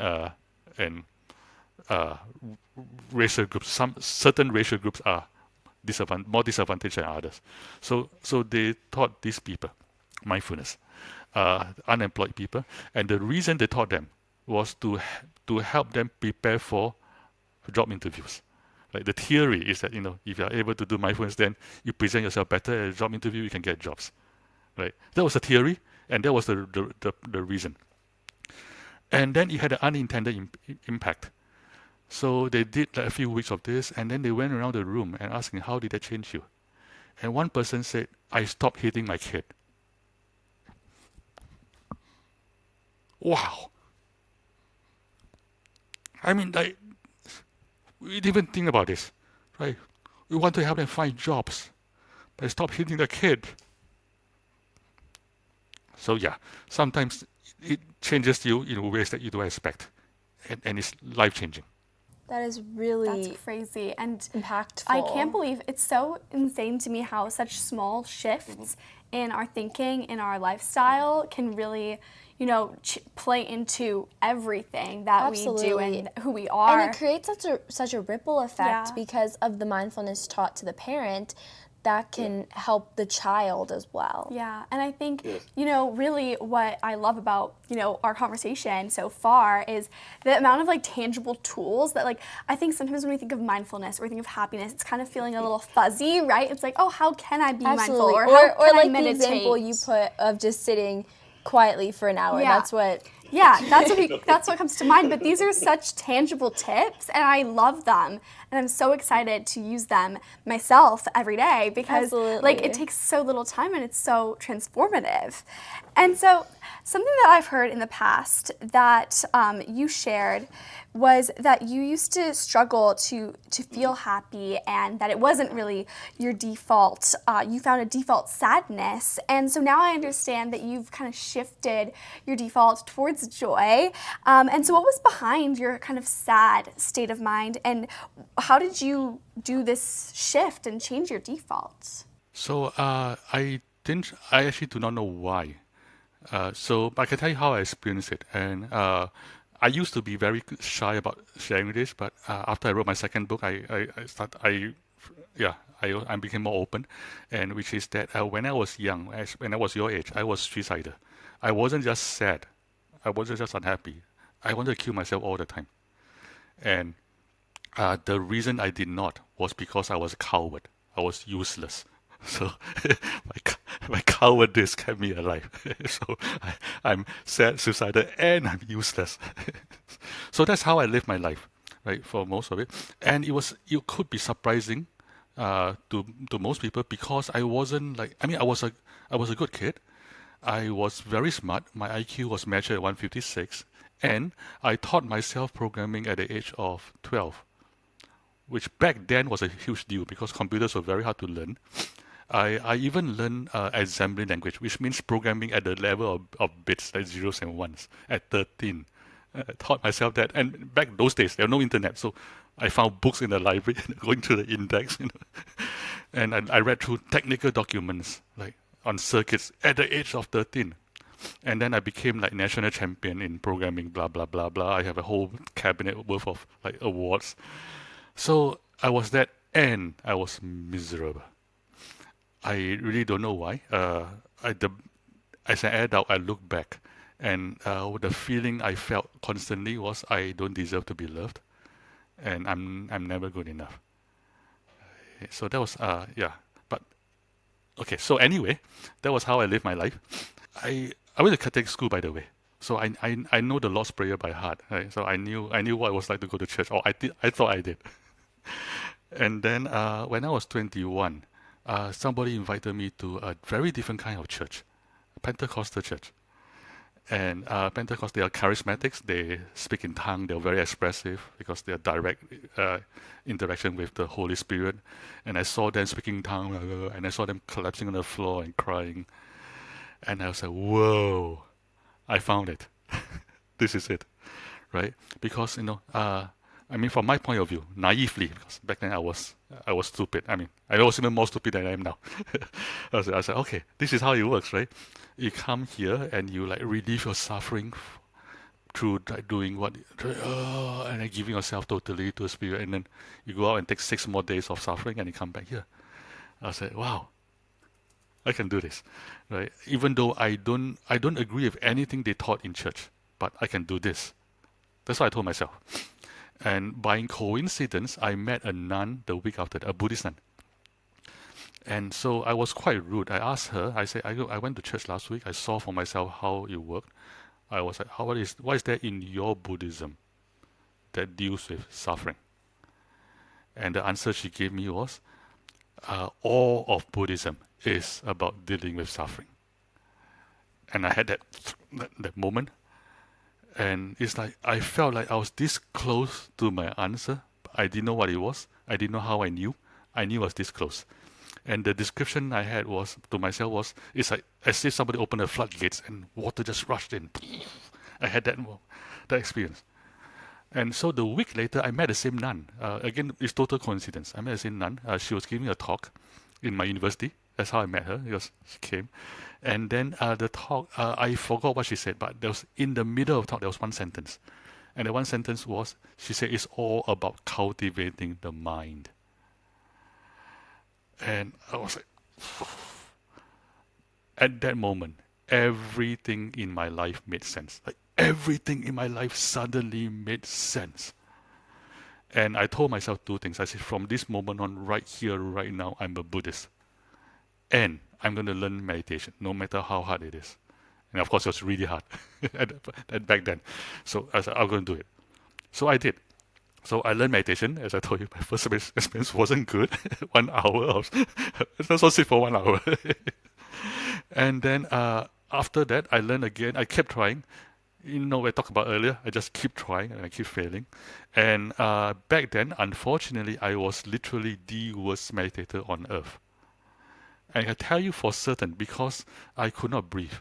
racial groups. Some certain racial groups are more disadvantaged than others. So they taught these people mindfulness, unemployed people, and the reason they taught them was to help them prepare for job interviews. Like the theory is that if you are able to do mindfulness, then you present yourself better at a job interview, you can get jobs. Right? That was the theory, and that was the reason. And then it had an unintended impact. So they did like a few weeks of this, and then they went around the room and asking, how did that change you? And one person said, I stopped hitting my kid. Wow. I mean, like, we didn't even think about this, right? We want to help them find jobs, but stop hitting the kid. So yeah, sometimes it changes you in ways that you don't expect, and it's life-changing. That is really That's crazy and impactful. I can't believe it's so insane to me how such small shifts in our thinking, in our lifestyle, can really, play into everything that Absolutely. we do and who we are. And it creates such a ripple effect because of the mindfulness taught to the parent. that can help the child as well. Yeah, and I think, really what I love about, our conversation so far is the amount of like tangible tools that, like, I think sometimes when we think of mindfulness or we think of happiness, it's kind of feeling a little fuzzy, right? It's like, oh, how can I be mindful? Or how can I like meditate? the example you put of just sitting quietly for an hour. Yeah. That's what... Yeah, that's what comes to mind. But these are such tangible tips, and I love them. And I'm so excited to use them myself every day because like it takes so little time and it's so transformative. And so something that I've heard in the past that you shared was that you used to struggle to feel happy and that it wasn't really your default. You found a default sadness. And so now I understand that you've kind of shifted your default towards joy. And so what was behind your kind of sad state of mind, and how did you do this shift and change your default? So I actually do not know why. So I can tell you how I experienced it. And I used to be very shy about sharing this, but after I wrote my second book, I became more open, and which is that when I was young, when I was your age, I was suicidal. I wasn't just sad. I wasn't just unhappy. I wanted to kill myself all the time. And the reason I did not was because I was a coward. I was useless. So my cowardice kept me alive. So I'm sad, suicidal, and I'm useless. So that's how I lived my life, right, for most of it. And it could be surprising to most people because I wasn't like, I was a good kid. I was very smart. My IQ was measured at 156, and I taught myself programming at the age of 12, which back then was a huge deal because computers were very hard to learn. I even learned assembly language, which means programming at the level of bits, like zeros and ones, at 13. I taught myself that. And back those days, there was no internet, so I found books in the library, going through the index, and I read through technical documents, like on circuits, at the age of 13. And then I became like national champion in programming, blah, blah, blah, blah. I have a whole cabinet worth of like awards. So I was that, and I was miserable. I really don't know why. As an adult, I look back, and the feeling I felt constantly was I don't deserve to be loved, and I'm never good enough. So that was But okay. So anyway, that was how I lived my life. I went to Catholic school, by the way. So I know the Lord's Prayer by heart. Right? So I knew what it was like to go to church. Or I thought I did. And then when I was 21. Somebody invited me to a very different kind of church, a Pentecostal church. And Pentecost, they are charismatics. They speak in tongues. They're very expressive because they are direct interaction with the Holy Spirit. And I saw them speaking in tongues, and I saw them collapsing on the floor and crying. And I was like, whoa, I found it. This is it, right? Because, from my point of view, naively, because back then I was stupid. I was even more stupid than I am now. I said, okay, this is how it works, right? You come here and you like relieve your suffering through like doing what, and then giving yourself totally to the Spirit, and then you go out and take 6 more days of suffering, and you come back here. I said, wow, I can do this, right? Even though I don't agree with anything they taught in church, but I can do this. That's what I told myself. And by coincidence, I met a nun the week after, a Buddhist nun. And so I was quite rude. I asked her, I said, I went to church last week. I saw for myself how it worked. I was like, what is there in your Buddhism that deals with suffering? And the answer she gave me was, all of Buddhism is about dealing with suffering. And I had that moment. And it's like I felt like I was this close to my answer. I didn't know what it was. I didn't know how I knew. I knew I was this close. And the description I had was to myself was, it's like as if somebody opened the floodgates and water just rushed in. I had that experience. And so the week later, I met the same nun. Again, it's total coincidence. I met the same nun. She was giving a talk in my university. That's how I met her, because she came. And then the talk, I forgot what she said, but there was, in the middle of the talk, there was one sentence. And the one sentence was, she said, it's all about cultivating the mind. And I was like, at that moment, everything in my life made sense. Like everything in my life suddenly made sense. And I told myself two things. I said, from this moment on, right here, right now, I'm a Buddhist. And I'm going to learn meditation, no matter how hard it is. And of course, it was really hard back then. So I said, I'm going to do it. So I did. So I learned meditation. As I told you, my first experience wasn't good. 1 hour. I was so sit for 1 hour. And then after that, I learned again. I kept trying. We talked about earlier, I just keep trying and I keep failing. And back then, unfortunately, I was literally the worst meditator on earth. And I tell you for certain, because I could not breathe.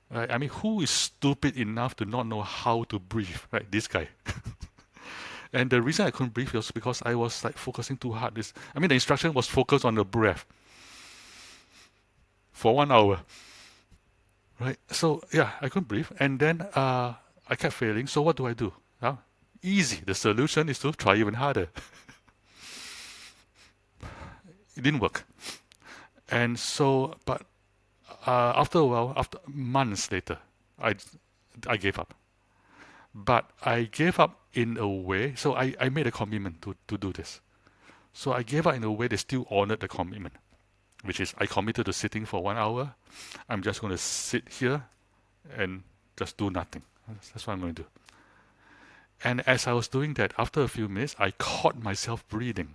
Right? I mean, who is stupid enough to not know how to breathe? Right? This guy. And the reason I couldn't breathe was because I was like focusing too hard. The instruction was focus on the breath for 1 hour. Right? So yeah, I couldn't breathe. And then I kept failing. So what do I do? Easy. The solution is to try even harder. It didn't work. And so, but after a while, after months later, I gave up. But I gave up in a way, so I made a commitment to do this. So I gave up in a way that still honored the commitment, which is I committed to sitting for 1 hour. I'm just going to sit here and just do nothing. That's what I'm going to do. And as I was doing that, after a few minutes, I caught myself breathing.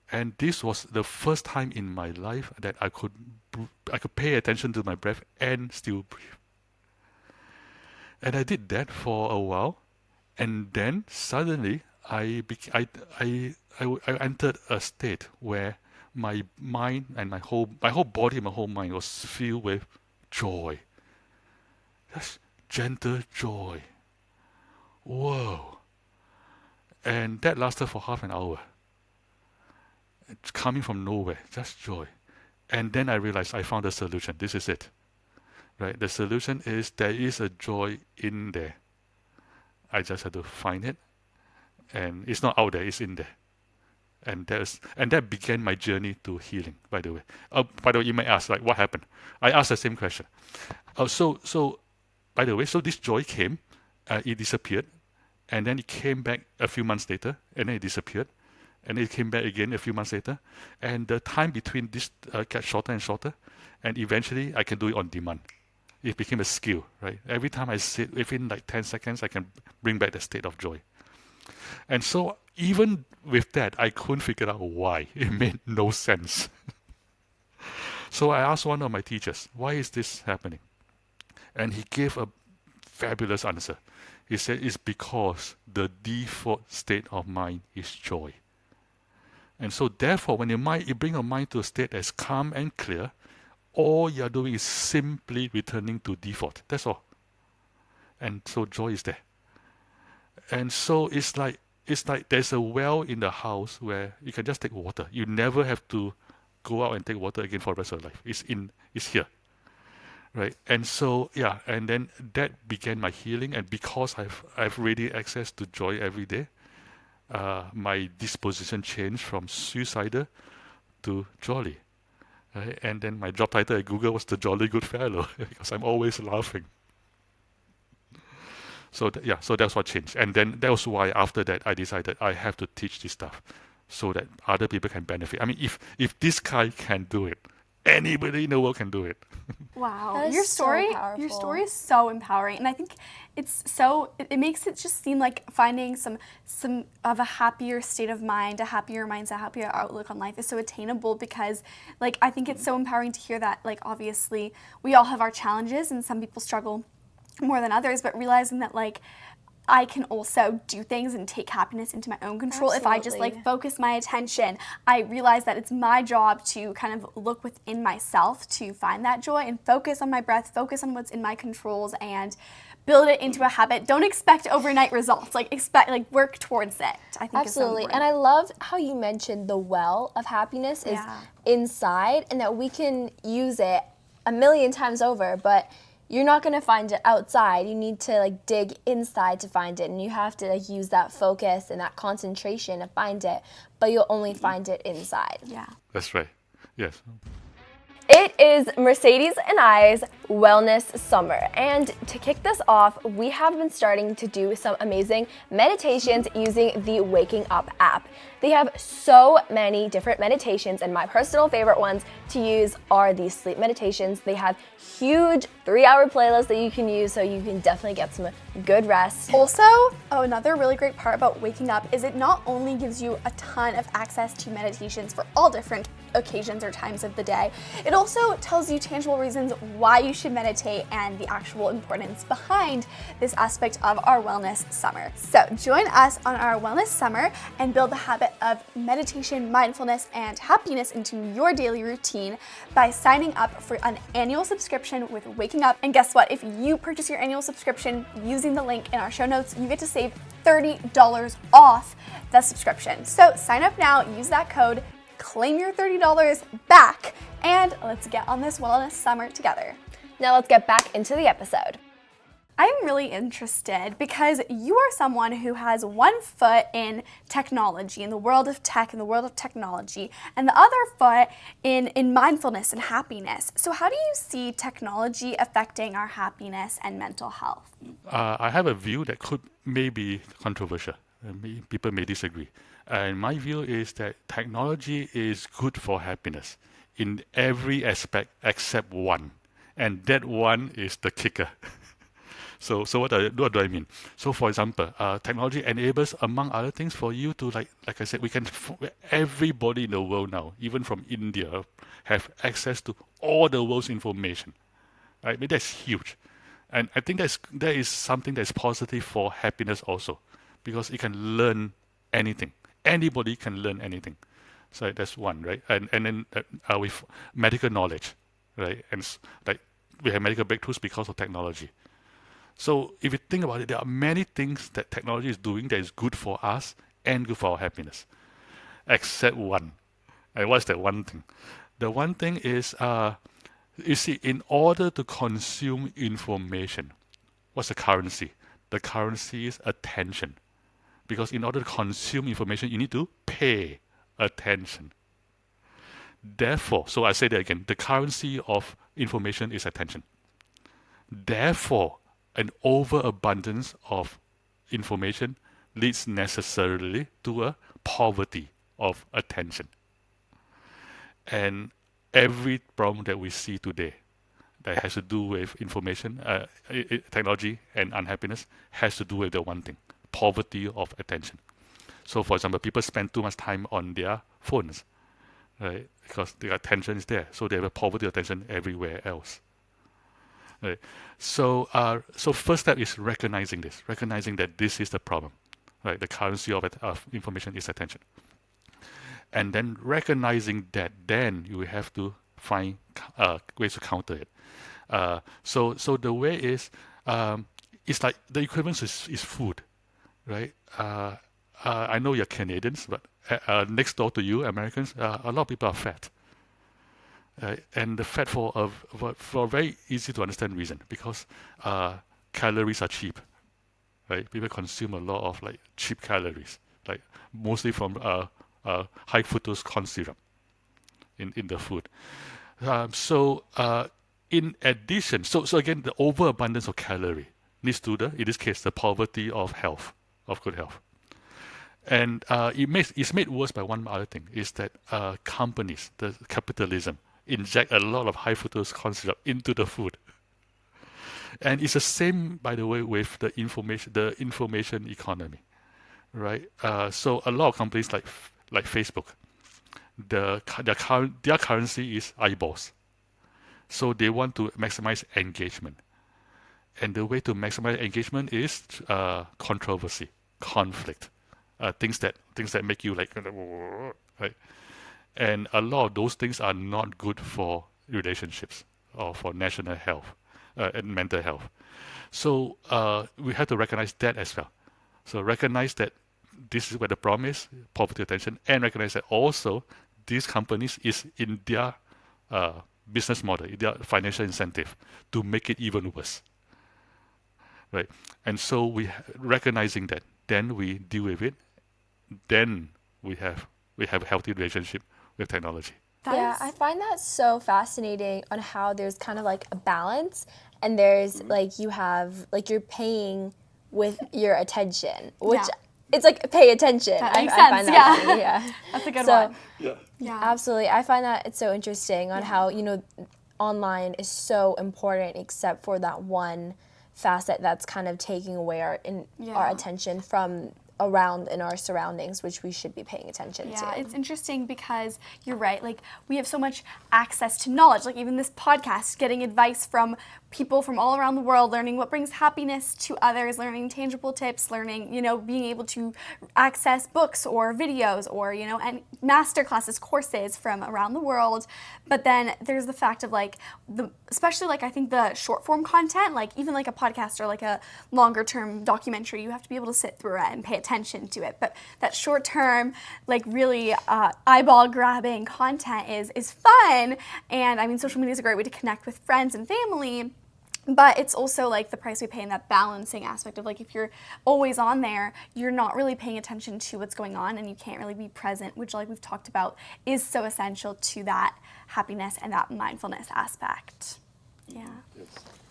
And this was the first time in my life that I could pay attention to my breath and still breathe. And I did that for a while, and then suddenly I entered a state where my mind and my whole body, my whole mind was filled with joy. Just gentle joy. Whoa. And that lasted for half an hour. It's coming from nowhere, just joy. And then I realized I found a solution. This is it. Right? The solution is there is a joy in there. I just had to find it. And it's not out there, it's in there. And that began my journey to healing, by the way. By the way, you may ask, like, what happened? I asked the same question. So by the way, so this joy came, it disappeared, and then it came back a few months later, and then it disappeared, and then it came back again a few months later, and the time between this gets shorter and shorter, and eventually I can do it on demand. It became a skill, right? Every time I sit, within like 10 seconds, I can bring back the state of joy. And so even with that, I couldn't figure out why. It made no sense. So I asked one of my teachers, why is this happening? And he gave a fabulous answer. He said it's because the default state of mind is joy. And so therefore, when you bring your mind to a state that's calm and clear, all you're doing is simply returning to default. That's all. And so joy is there. And so it's like there's a well in the house where you can just take water. You never have to go out and take water again for the rest of your life. It's here. Right? And so and then that began my healing, and because I've ready access to joy every day, my disposition changed from suicidal to jolly. Right? And then my job title at Google was the Jolly Good Fellow because I'm always laughing. So that's what changed. And then that was why after that I decided I have to teach this stuff so that other people can benefit. I mean, if this guy can do it, anybody in the world can do it. Wow, That is your so story powerful. is so empowering, and I think it makes it just seem like finding some of a happier state of mind, a happier mindset, a happier outlook on life is so attainable, because like I think it's so empowering to hear that, like, obviously we all have our challenges and some people struggle more than others, but realizing that like I can also do things and take happiness into my own control if I just like Absolutely. focus my attention. I realize that it's my job to kind of look within myself to find that joy and focus on my breath, focus on what's in my controls, and build it into a habit. Don't expect overnight results. Work towards it. I think Absolutely. is so And important. I love how you mentioned the well of happiness is Yeah. inside, and that we can use it a million times over, but you're not going to find it outside. You need to like dig inside to find it, and you have to like use that focus and that concentration to find it, but you'll only find it inside. Yeah. That's right. Yes. It is Mercedes and I's Wellness Summer, and to kick this off, we have been starting to do some amazing meditations using the Waking Up app. They have so many different meditations, and my personal favorite ones to use are these sleep meditations. They have huge 3-hour playlists that you can use, so you can definitely get some good rest. Also, another really great part about Waking Up is it not only gives you a ton of access to meditations for all different occasions or times of the day, it also tells you tangible reasons why you should meditate and the actual importance behind this aspect of our wellness summer. So join us on our wellness summer and build the habit of meditation, mindfulness, and happiness into your daily routine by signing up for an annual subscription with Waking Up. And guess what? If you purchase your annual subscription using the link in our show notes, you get to save $30 off the subscription. So sign up now, use that code, claim your $30 back, and let's get on this wellness summer together. Now let's get back into the episode. I'm really interested because you are someone who has one foot in technology, in the world of tech, in the world of technology, and the other foot in mindfulness and happiness. So how do you see technology affecting our happiness and mental health? I have a view that may be controversial. People may disagree. And my view is that technology is good for happiness in every aspect except one. And that one is the kicker. So what do I mean? So for example, technology enables, among other things, for you to, like I said, everybody in the world now, even from India, have access to all the world's information. Right? I mean, that's huge. And I think that is something that's positive for happiness also, because it can learn anything. Anybody can learn anything. So that's one, right? And then with medical knowledge, right? And like we have medical breakthroughs because of technology. So if you think about it, there are many things that technology is doing that is good for us and good for our happiness, except one. And what's that one thing? The one thing is, you see, in order to consume information, what's the currency? The currency is attention. Because in order to consume information, you need to pay attention. Therefore, so I say that again, the currency of information is attention. Therefore, an overabundance of information leads necessarily to a poverty of attention. And every problem that we see today that has to do with information, technology, and unhappiness has to do with the one thing: poverty of attention. So, for example, people spend too much time on their phones, right? Because their attention is there, so they have a poverty of attention everywhere else. Right. So first step is recognizing that this is the problem, right? The currency of information is attention, and then recognizing that, then you have to find ways to counter it. So the way is, it's like the equivalent is food, right? I know you're Canadians, but next door to you, Americans, a lot of people are fat. And the fat for a very easy to understand reason, because calories are cheap, right? People consume a lot of like cheap calories, like mostly from high fructose corn syrup in the food. In addition, so again, the overabundance of calorie leads to in this case, the poverty of good health. And it's made worse by one other thing, is that companies, the capitalism, inject a lot of high fructose corn syrup into the food. And it's the same, by the way, with the information economy, right? So a lot of companies like Facebook, their currency is eyeballs. So they want to maximize engagement. And the way to maximize engagement is controversy, conflict, things that make you like, right? And a lot of those things are not good for relationships or for national health and mental health. So we have to recognize that as well. So recognize that this is where the problem is, poverty attention, and recognize that also these companies is in their business model, their financial incentive to make it even worse. Right? And so recognizing that, then we deal with it, then we have a healthy relationship with technology. Yeah, I find that so fascinating on how there's kind of like a balance, and there's like you have like you're paying with your attention, which it's like pay attention. That makes I find sense, that funny, yeah. That's a good So, one. Yeah. Absolutely. I find that it's so interesting on how, online is so important except for that one facet that's kind of taking away our attention from around in our surroundings, which we should be paying attention to. Yeah, it's interesting because you're right. Like, we have so much access to knowledge. Like, even this podcast, getting advice from people from all around the world, learning what brings happiness to others, learning tangible tips, learning, being able to access books or videos or, and master classes, courses from around the world. But then there's the fact of especially I think the short form content, like even like a podcast or like a longer term documentary, you have to be able to sit through it and pay attention to it. But that short term, really eyeball grabbing content is fun. And I mean, social media is a great way to connect with friends and family. But it's also the price we pay in that balancing aspect of if you're always on there, you're not really paying attention to what's going on and you can't really be present, which we've talked about is so essential to that happiness and that mindfulness aspect. Yeah. Yes.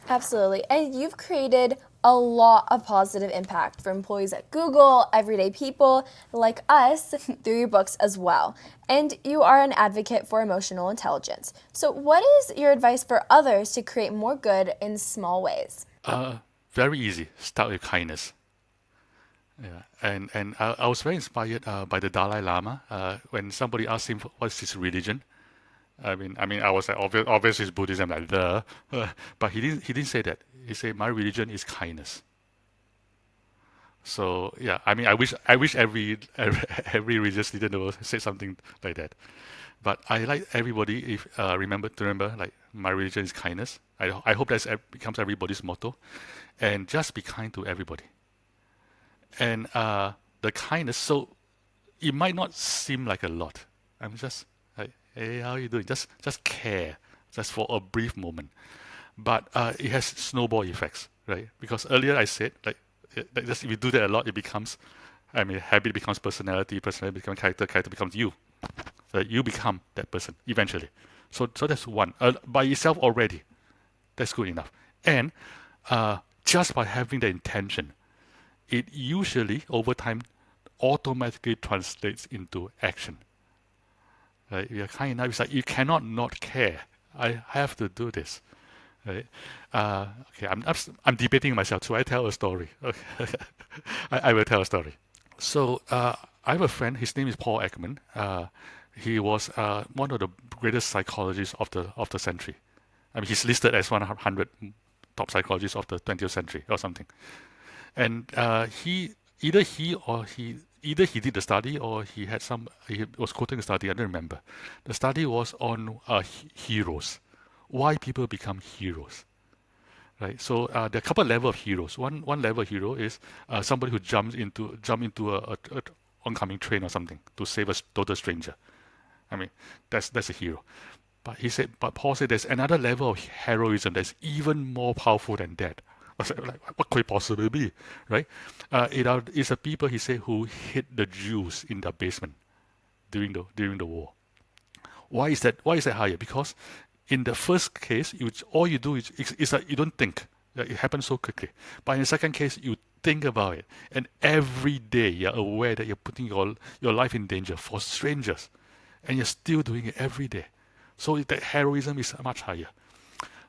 Absolutely. And you've created a lot of positive impact for employees at Google, everyday people like us through your books as well. And you are an advocate for emotional intelligence. So what is your advice for others to create more good in small ways? Very easy. Start with kindness. Yeah, and I was very inspired by the Dalai Lama when somebody asked him what's his religion. I mean, I was obviously it's Buddhism, but he didn't say that. He said my religion is kindness. So yeah, I mean, I wish every religious leader in the world said something like that. But I like everybody if remember my religion is kindness. I hope that becomes everybody's motto, and just be kind to everybody. And the kindness, so it might not seem like a lot. I'm just like, hey, how are you doing? Just care, just for a brief moment. But it has snowball effects, right? Because earlier I said, just if you do that a lot, it becomes, habit becomes personality, personality becomes character, character becomes you. Right? You become that person eventually. So that's one. By itself already, that's good enough. And just by having the intention, it usually, over time, automatically translates into action. Right? You're kind enough, it's like you cannot not care. I have to do this. Right? Okay, I'm debating myself. So I tell a story. Okay. I will tell a story. So I have a friend. His name is Paul Ekman. He was one of the greatest psychologists of the century. I mean, he's listed as 100 top psychologists of the 20th century or something. And he did the study or he was quoting a study. I don't remember. The study was on heroes. Why people become heroes, right? So there are a couple of levels of heroes. One level of hero is somebody who jump into a oncoming train or something to save a total stranger. I mean, that's a hero. But Paul said there's another level of heroism that's even more powerful than that. I was like, what could it possibly be, right? It's a people, he said, who hid the Jews in the basement during the war. Why is that higher? Because in the first case, all you do is that you don't think. It happens so quickly. But in the second case, you think about it. And every day you're aware that you're putting your life in danger for strangers. And you're still doing it every day. So that heroism is much higher.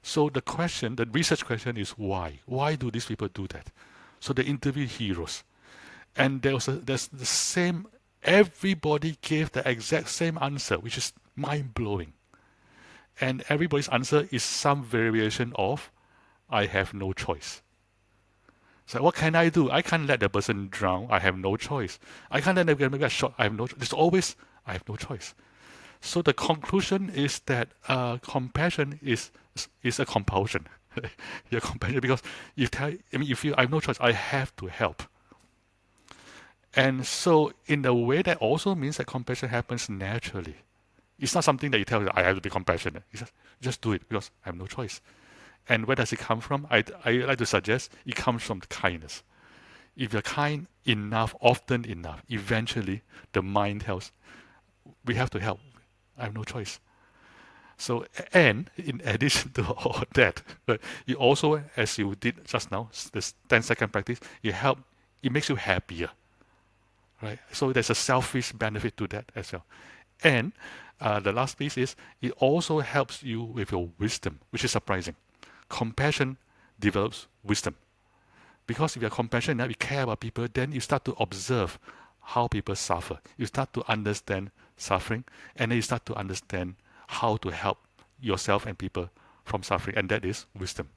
So the research question is why? Why do these people do that? So they interviewed heroes. And there's the same, everybody gave the exact same answer, which is mind-blowing. And everybody's answer is some variation of, I have no choice. So what can I do? I can't let the person drown. I have no choice. I can't let them get shot. I have no choice. There's always, I have no choice. So the conclusion is that compassion is a compulsion. You're compassionate because you feel I have no choice. I have to help. And so in a way that also means that compassion happens naturally. It's not something that you tell, I have to be compassionate. You just do it because I have no choice. And where does it come from? I like to suggest it comes from kindness. If you're kind enough, often enough, eventually the mind tells, we have to help. I have no choice. So, and in addition to all that, you also, as you did just now, this 10-second practice, it makes you happier, right? So there's a selfish benefit to that as well. And the last piece is it also helps you with your wisdom, which is surprising. Compassion develops wisdom. Because if you're compassionate enough, you care about people, then you start to observe how people suffer. You start to understand suffering, and then you start to understand how to help yourself and people from suffering, and that is wisdom.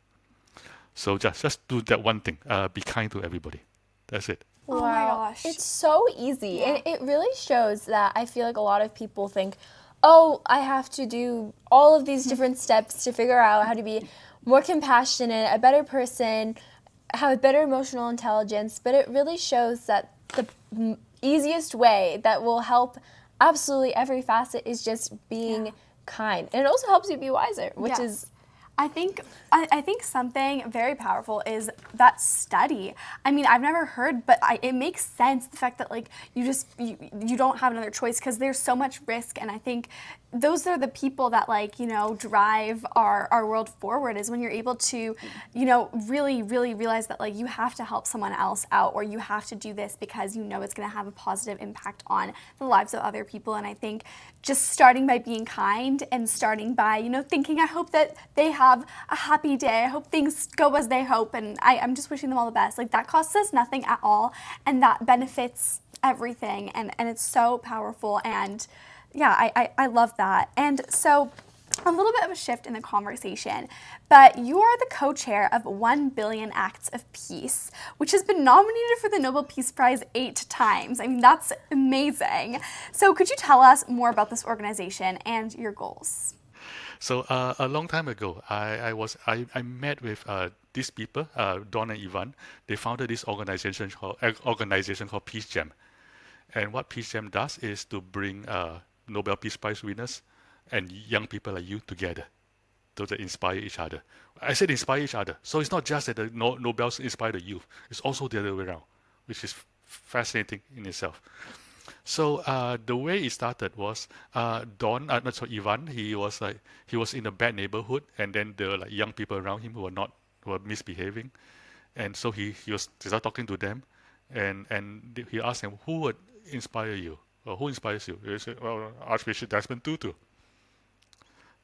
So just do that one thing. Be kind to everybody. That's it. Oh my gosh. It's so easy. Yeah. And it really shows that I feel like a lot of people think, oh, I have to do all of these different steps to figure out how to be more compassionate, a better person, have better emotional intelligence. But it really shows that the easiest way that will help absolutely every facet is just being kind. And it also helps you be wiser, which is... I think something very powerful is that study. I mean, I've never heard, but it makes sense, the fact that like you don't have another choice because there's so much risk. And I think those are the people that drive our world forward, is when you're able to, really, really realize that like you have to help someone else out, or you have to do this because it's going to have a positive impact on the lives of other people. And I think just starting by being kind and starting by, thinking, I hope that they have a happy day. I hope things go as they hope. And I'm just wishing them all the best. Like, that costs us nothing at all. And that benefits everything. And it's so powerful. And yeah, I love that. And so a little bit of a shift in the conversation, but you are the co-chair of 1 Billion Acts of Peace, which has been nominated for the Nobel Peace Prize 8 times. I mean, that's amazing. So could you tell us more about this organization and your goals? So a long time ago, I met with these people, Don and Ivan. They founded this organization called Peace Jam. And what Peace Jam does is to bring Nobel Peace Prize winners and young people like you together to inspire each other. I said inspire each other. So it's not just that the Nobels inspire the youth. It's also the other way around, which is fascinating in itself. So the way it started was Ivan. He was in a bad neighborhood, and then there were like young people around him who were misbehaving, and so he started talking to them, and he asked them, who would inspire you, or who inspires you? He said, well, Archbishop Desmond Tutu.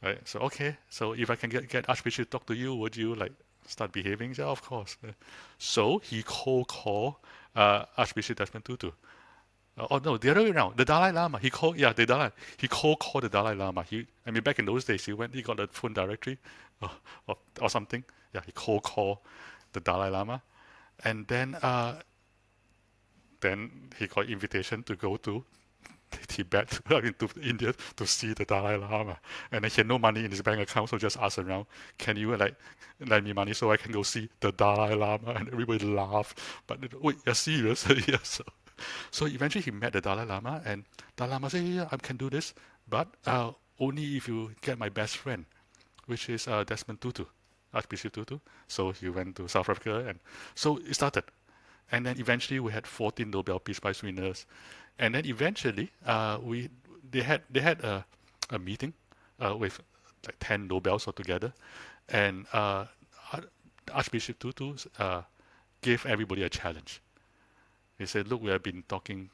Right. So okay. So if I can get Archbishop to talk to you, would you like start behaving? Yeah, of course. So he called Archbishop Desmond Tutu. Oh no, the other way around. The Dalai Lama. He called the Dalai. He called the Dalai Lama. Back in those days, he got the phone directory, or something. Yeah, he called the Dalai Lama, and then he got invitation to go to Tibet, to India, to see the Dalai Lama. And then he had no money in his bank account, so just asked around, can you lend me money so I can go see the Dalai Lama? And everybody laughed. But wait, you're serious? Yes. So eventually he met the Dalai Lama, and Dalai Lama said, yeah, I can do this, but only if you get my best friend, which is Desmond Tutu, Archbishop Tutu. So he went to South Africa, and so it started. And then eventually we had 14 Nobel Peace Prize winners. And then eventually they had a meeting with like 10 Nobels altogether, and Archbishop Tutu gave everybody a challenge. He said, look, we have been talking.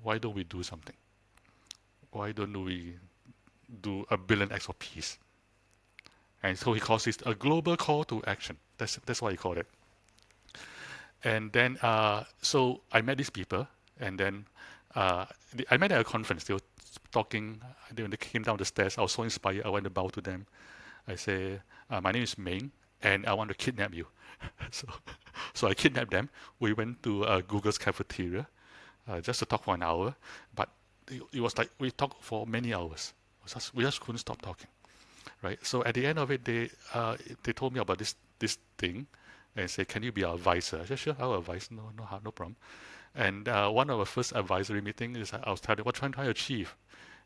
Why don't we do something? Why don't we do 1 billion acts of peace? And so he calls this a global call to action. That's what he called it. And then, so I met these people, and then I met at a conference. They were talking. When they came down the stairs, I was so inspired. I went to bow to them. I say, my name is Meng, and I want to kidnap you. So I kidnapped them. We went to Google's cafeteria just to talk for an hour. But it was like we talked for many hours. We just couldn't stop talking, right? So at the end of it, they told me about this thing, and said, "Can you be our advisor?" I said, "Sure, I'll advise. No problem." And one of our first advisory meetings is I was telling what I'm trying to achieve,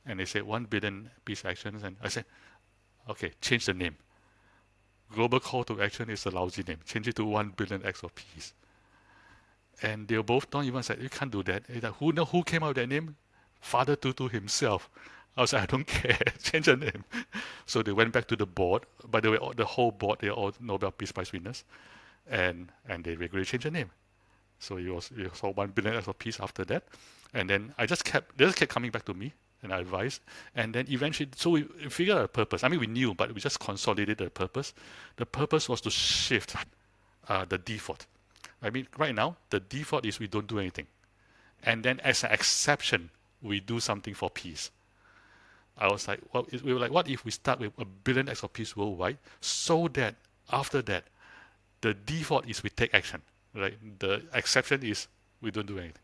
and they said 1 billion peace actions, and I said, okay, change the name. Global Call to Action is a lousy name. Change it to 1 billion acts of peace. And they were both not even said, you can't do that. Like, who came out with that name? Father Tutu himself. I was like, I don't care, change the name. So they went back to the board. By the way, the whole board, they're all Nobel Peace Prize winners. And they regularly changed the name. So it was 1 billion acts of peace after that. And then they just kept coming back to me, and I advised. And then eventually, so we figured out a purpose. I mean, we knew, but we just consolidated the purpose. The purpose was to shift the default. I mean, right now, the default is we don't do anything. And then as an exception, we do something for peace. I was like, we were like, what if we start with 1 billion acts of peace worldwide, so that after that, the default is we take action, right? The exception is we don't do anything.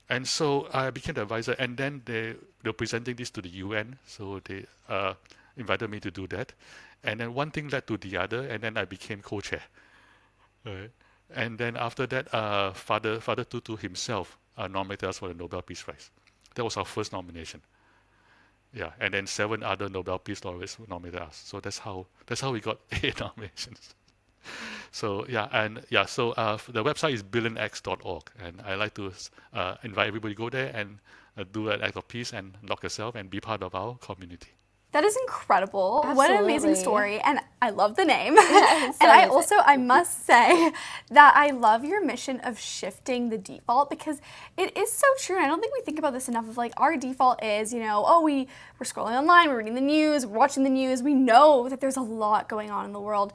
And so I became the advisor, and then they were presenting this to the UN, so they invited me to do that. And then one thing led to the other, and then I became co-chair. Right. And then after that, Father Tutu himself nominated us for the Nobel Peace Prize. That was our first nomination. Yeah, and then 7 other Nobel Peace Laureates nominated us. So that's how we got 8 nominations. So the website is billionx.org, and I like to invite everybody to go there and do an act of peace and lock yourself and be part of our community. That is incredible. Absolutely. What an amazing story. And I love the name. So and I must say that I love your mission of shifting the default, because it is so true. And I don't think we think about this enough, of like, our default is, we're scrolling online, we're reading the news, we're watching the news. We know that there's a lot going on in the world.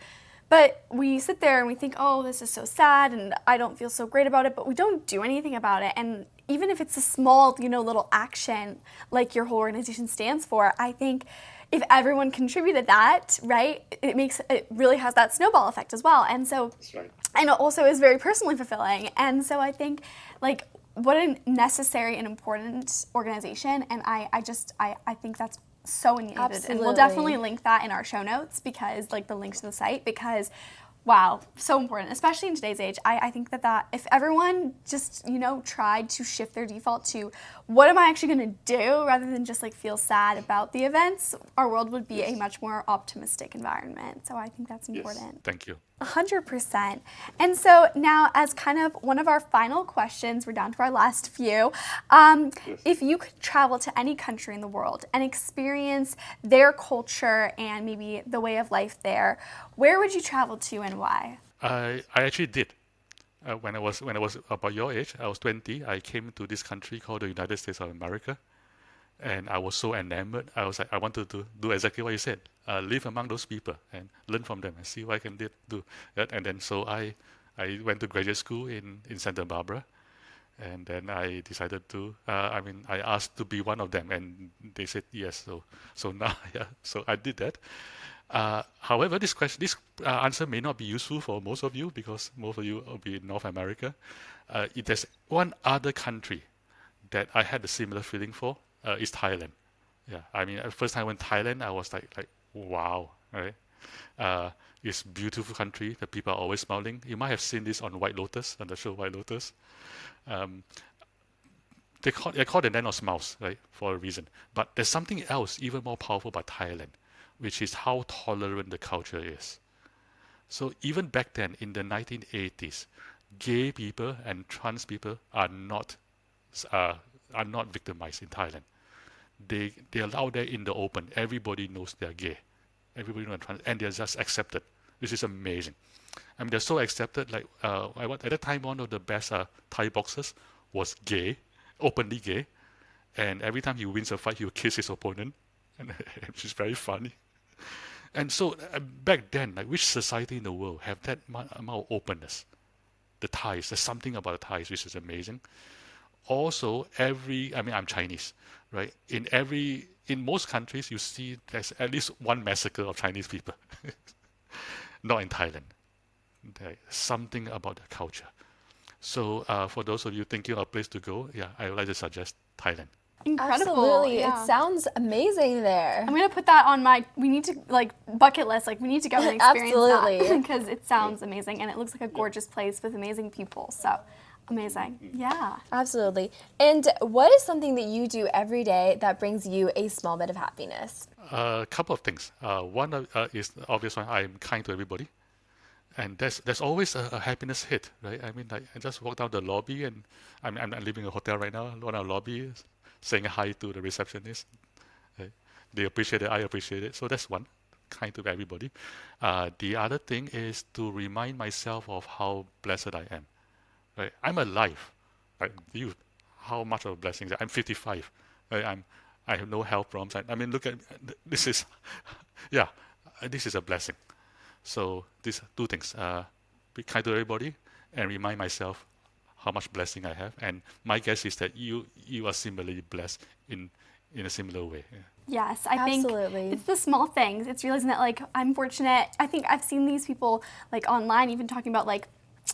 But we sit there and we think, oh, this is so sad and I don't feel so great about it, but we don't do anything about it. And even if it's a small, little action like your whole organization stands for, I think if everyone contributed that, right, it really has that snowball effect as well. And so, that's right. And it also is very personally fulfilling. And so I think, like, what a necessary and important organization. And I think that's so needed. Absolutely. And we'll definitely link that in our show notes, because, like, the links to the site, because wow, so important, especially in today's age. I think that if everyone just, tried to shift their default to what am I actually going to do, rather than just like feel sad about the events, our world would be a much more optimistic environment. So I think that's important. Yes, thank you. 100%. And so now, as kind of one of our final questions, we're down to our last few. If you could travel to any country in the world and experience their culture and maybe the way of life there, where would you travel to and why? I actually did. When I was about your age, I was 20. I came to this country called the United States of America, and I was so enamored. I was like, I wanted to do exactly what you said. Live among those people and learn from them and see what I can do. And then so I went to graduate school in Santa Barbara, and then I decided to. I asked to be one of them, and they said yes. So now, so I did that. However, this answer may not be useful for most of you, because most of you will be in North America. There's one other country that I had a similar feeling for, is Thailand. Yeah, first time I went to Thailand, I was like wow, right? It's a beautiful country. The people are always smiling. You might have seen this on White Lotus, on the show White Lotus. They call the land of smiles, right, for a reason. But there's something else even more powerful about Thailand, which is how tolerant the culture is. So even back then, in the 1980s, gay people and trans people are not victimized in Thailand. They're out there in the open. Everybody knows they're gay. Everybody knows they're trans, and they're just accepted, which is amazing. They're so accepted. Like at that time, one of the best Thai boxers was gay, openly gay, and every time he wins a fight, he will kiss his opponent, and which is very funny. And so back then, like, which society in the world have that amount of openness? The Thais. There's something about the Thais which is amazing. Also, I'm Chinese, right? In most countries, you see there's at least one massacre of Chinese people. Not in Thailand. There's something about the culture. So for those of you thinking of a place to go, I would like to suggest Thailand. Incredible. Absolutely. Yeah. It sounds amazing there. I'm going to put that on we need to, bucket list. We need to go and experience Absolutely. that, because it sounds amazing, and it looks like a gorgeous place with amazing people. So Amazing. Yeah. Absolutely. And what is something that you do every day that brings you a small bit of happiness? A couple of things. One is the obvious one. I'm kind to everybody, and there's always a happiness hit, right? I mean, like, I just walk down the lobby, and I'm living in a hotel right now. One of the lobby, saying hi to the receptionist. Right? They appreciate it. I appreciate it. So that's one, kind to everybody. The other thing is to remind myself of how blessed I am. Right? I'm alive. Right? How much of a blessing is that? I'm 55. Right? I have no health problems. I mean, look at this is, yeah, this is a blessing. So these two things: be kind to everybody, and remind myself how much blessing I have. And my guess is that you are similarly blessed in a similar way. Yeah. Yes, I think Absolutely. it's the small things. It's realizing that, like, I'm fortunate. I think I've seen these people, like, online even talking about, like,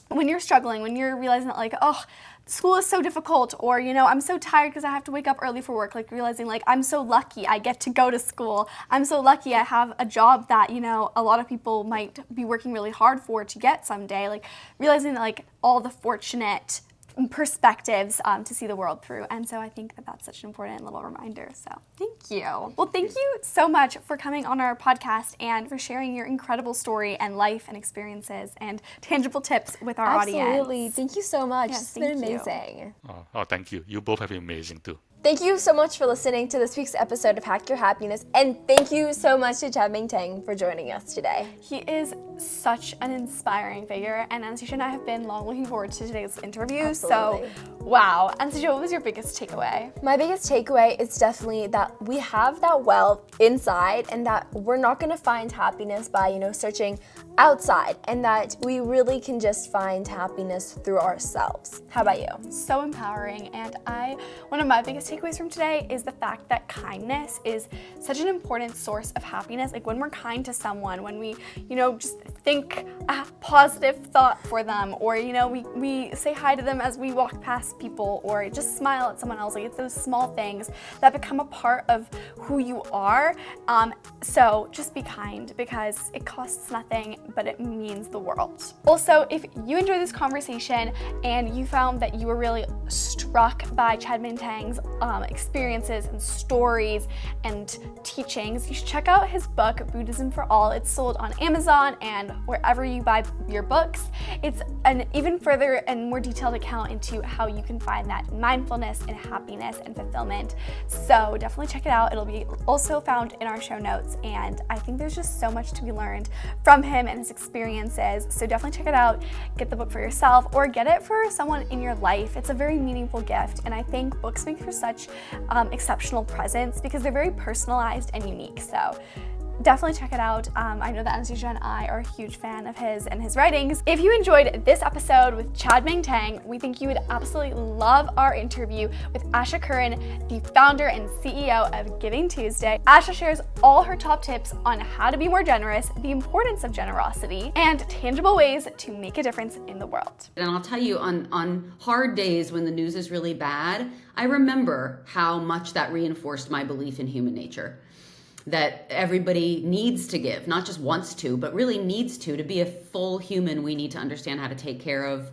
when you're struggling, when you're realizing that, like, oh, school is so difficult, or, you know, I'm so tired because I have to wake up early for work, like, realizing, like, I'm so lucky I get to go to school. I'm so lucky I have a job that, you know, a lot of people might be working really hard for to get someday. Like, realizing that, like, all the fortunate perspectives to see the world through. And so I think that that's such an important little reminder. So thank you. Well, thank you so much for coming on our podcast and for sharing your incredible story and life and experiences and tangible tips with our audience. Absolutely. Thank you so much. Yes, It's been thank you. amazing. Oh, thank you. You both have been amazing too. Thank you so much for listening to this week's episode of Hack Your Happiness, and thank you so much to Chade-Meng Tan for joining us today. He is such an inspiring figure, and Anastasia and I have been long looking forward to today's interview. Absolutely. So, wow. Anastasia, what was your biggest takeaway? My biggest takeaway is definitely that we have that well inside, and that we're not going to find happiness by, you know, searching outside, and that we really can just find happiness through ourselves. How about you? So empowering. And one of my biggest takeaways from today is the fact that kindness is such an important source of happiness. Like, when we're kind to someone, when we, you know, just think a positive thought for them, or, you know, we say hi to them as we walk past people, or just smile at someone else. Like, it's those small things that become a part of who you are. So just be kind, because it costs nothing, but it means the world. Also, if you enjoyed this conversation and you found that you were really struck by Chade-Meng Tan's experiences and stories and teachings, you should check out his book, Buddhism for All. It's sold on Amazon and wherever you buy your books. It's an even further and more detailed account into how you can find that mindfulness and happiness and fulfillment. So definitely check it out. It'll be also found in our show notes, and I think there's just so much to be learned from him and his experiences. So definitely check it out. Get the book for yourself, or get it for someone in your life. It's a very meaningful gift, and I think books make for such exceptional presents because they're very personalized and unique. So definitely check it out. I know that Anastasia and I are a huge fan of his and his writings. If you enjoyed this episode with Chade-Meng Tan, we think you would absolutely love our interview with Asha Curran, the founder and CEO of Giving Tuesday. Asha shares all her top tips on how to be more generous, the importance of generosity, and tangible ways to make a difference in the world. And I'll tell you, on hard days when the news is really bad, I remember how much that reinforced my belief in human nature. That everybody needs to give, not just wants to, but really needs to be a full human. We need to understand how to take care of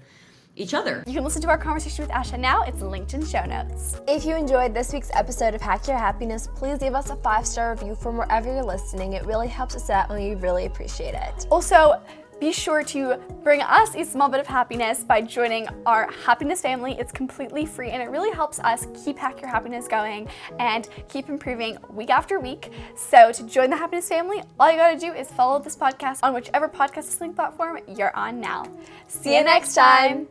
each other. You can listen to our conversation with Asha now. It's linked in show notes. If you enjoyed this week's episode of Hack Your Happiness, please leave us a 5-star review from wherever you're listening. It really helps us out, and we really appreciate it. Also, be sure to bring us a small bit of happiness by joining our happiness family. It's completely free, and it really helps us keep Hack Your Happiness going and keep improving week after week. So to join the happiness family, all you gotta do is follow this podcast on whichever podcast listening platform you're on now. See you next time.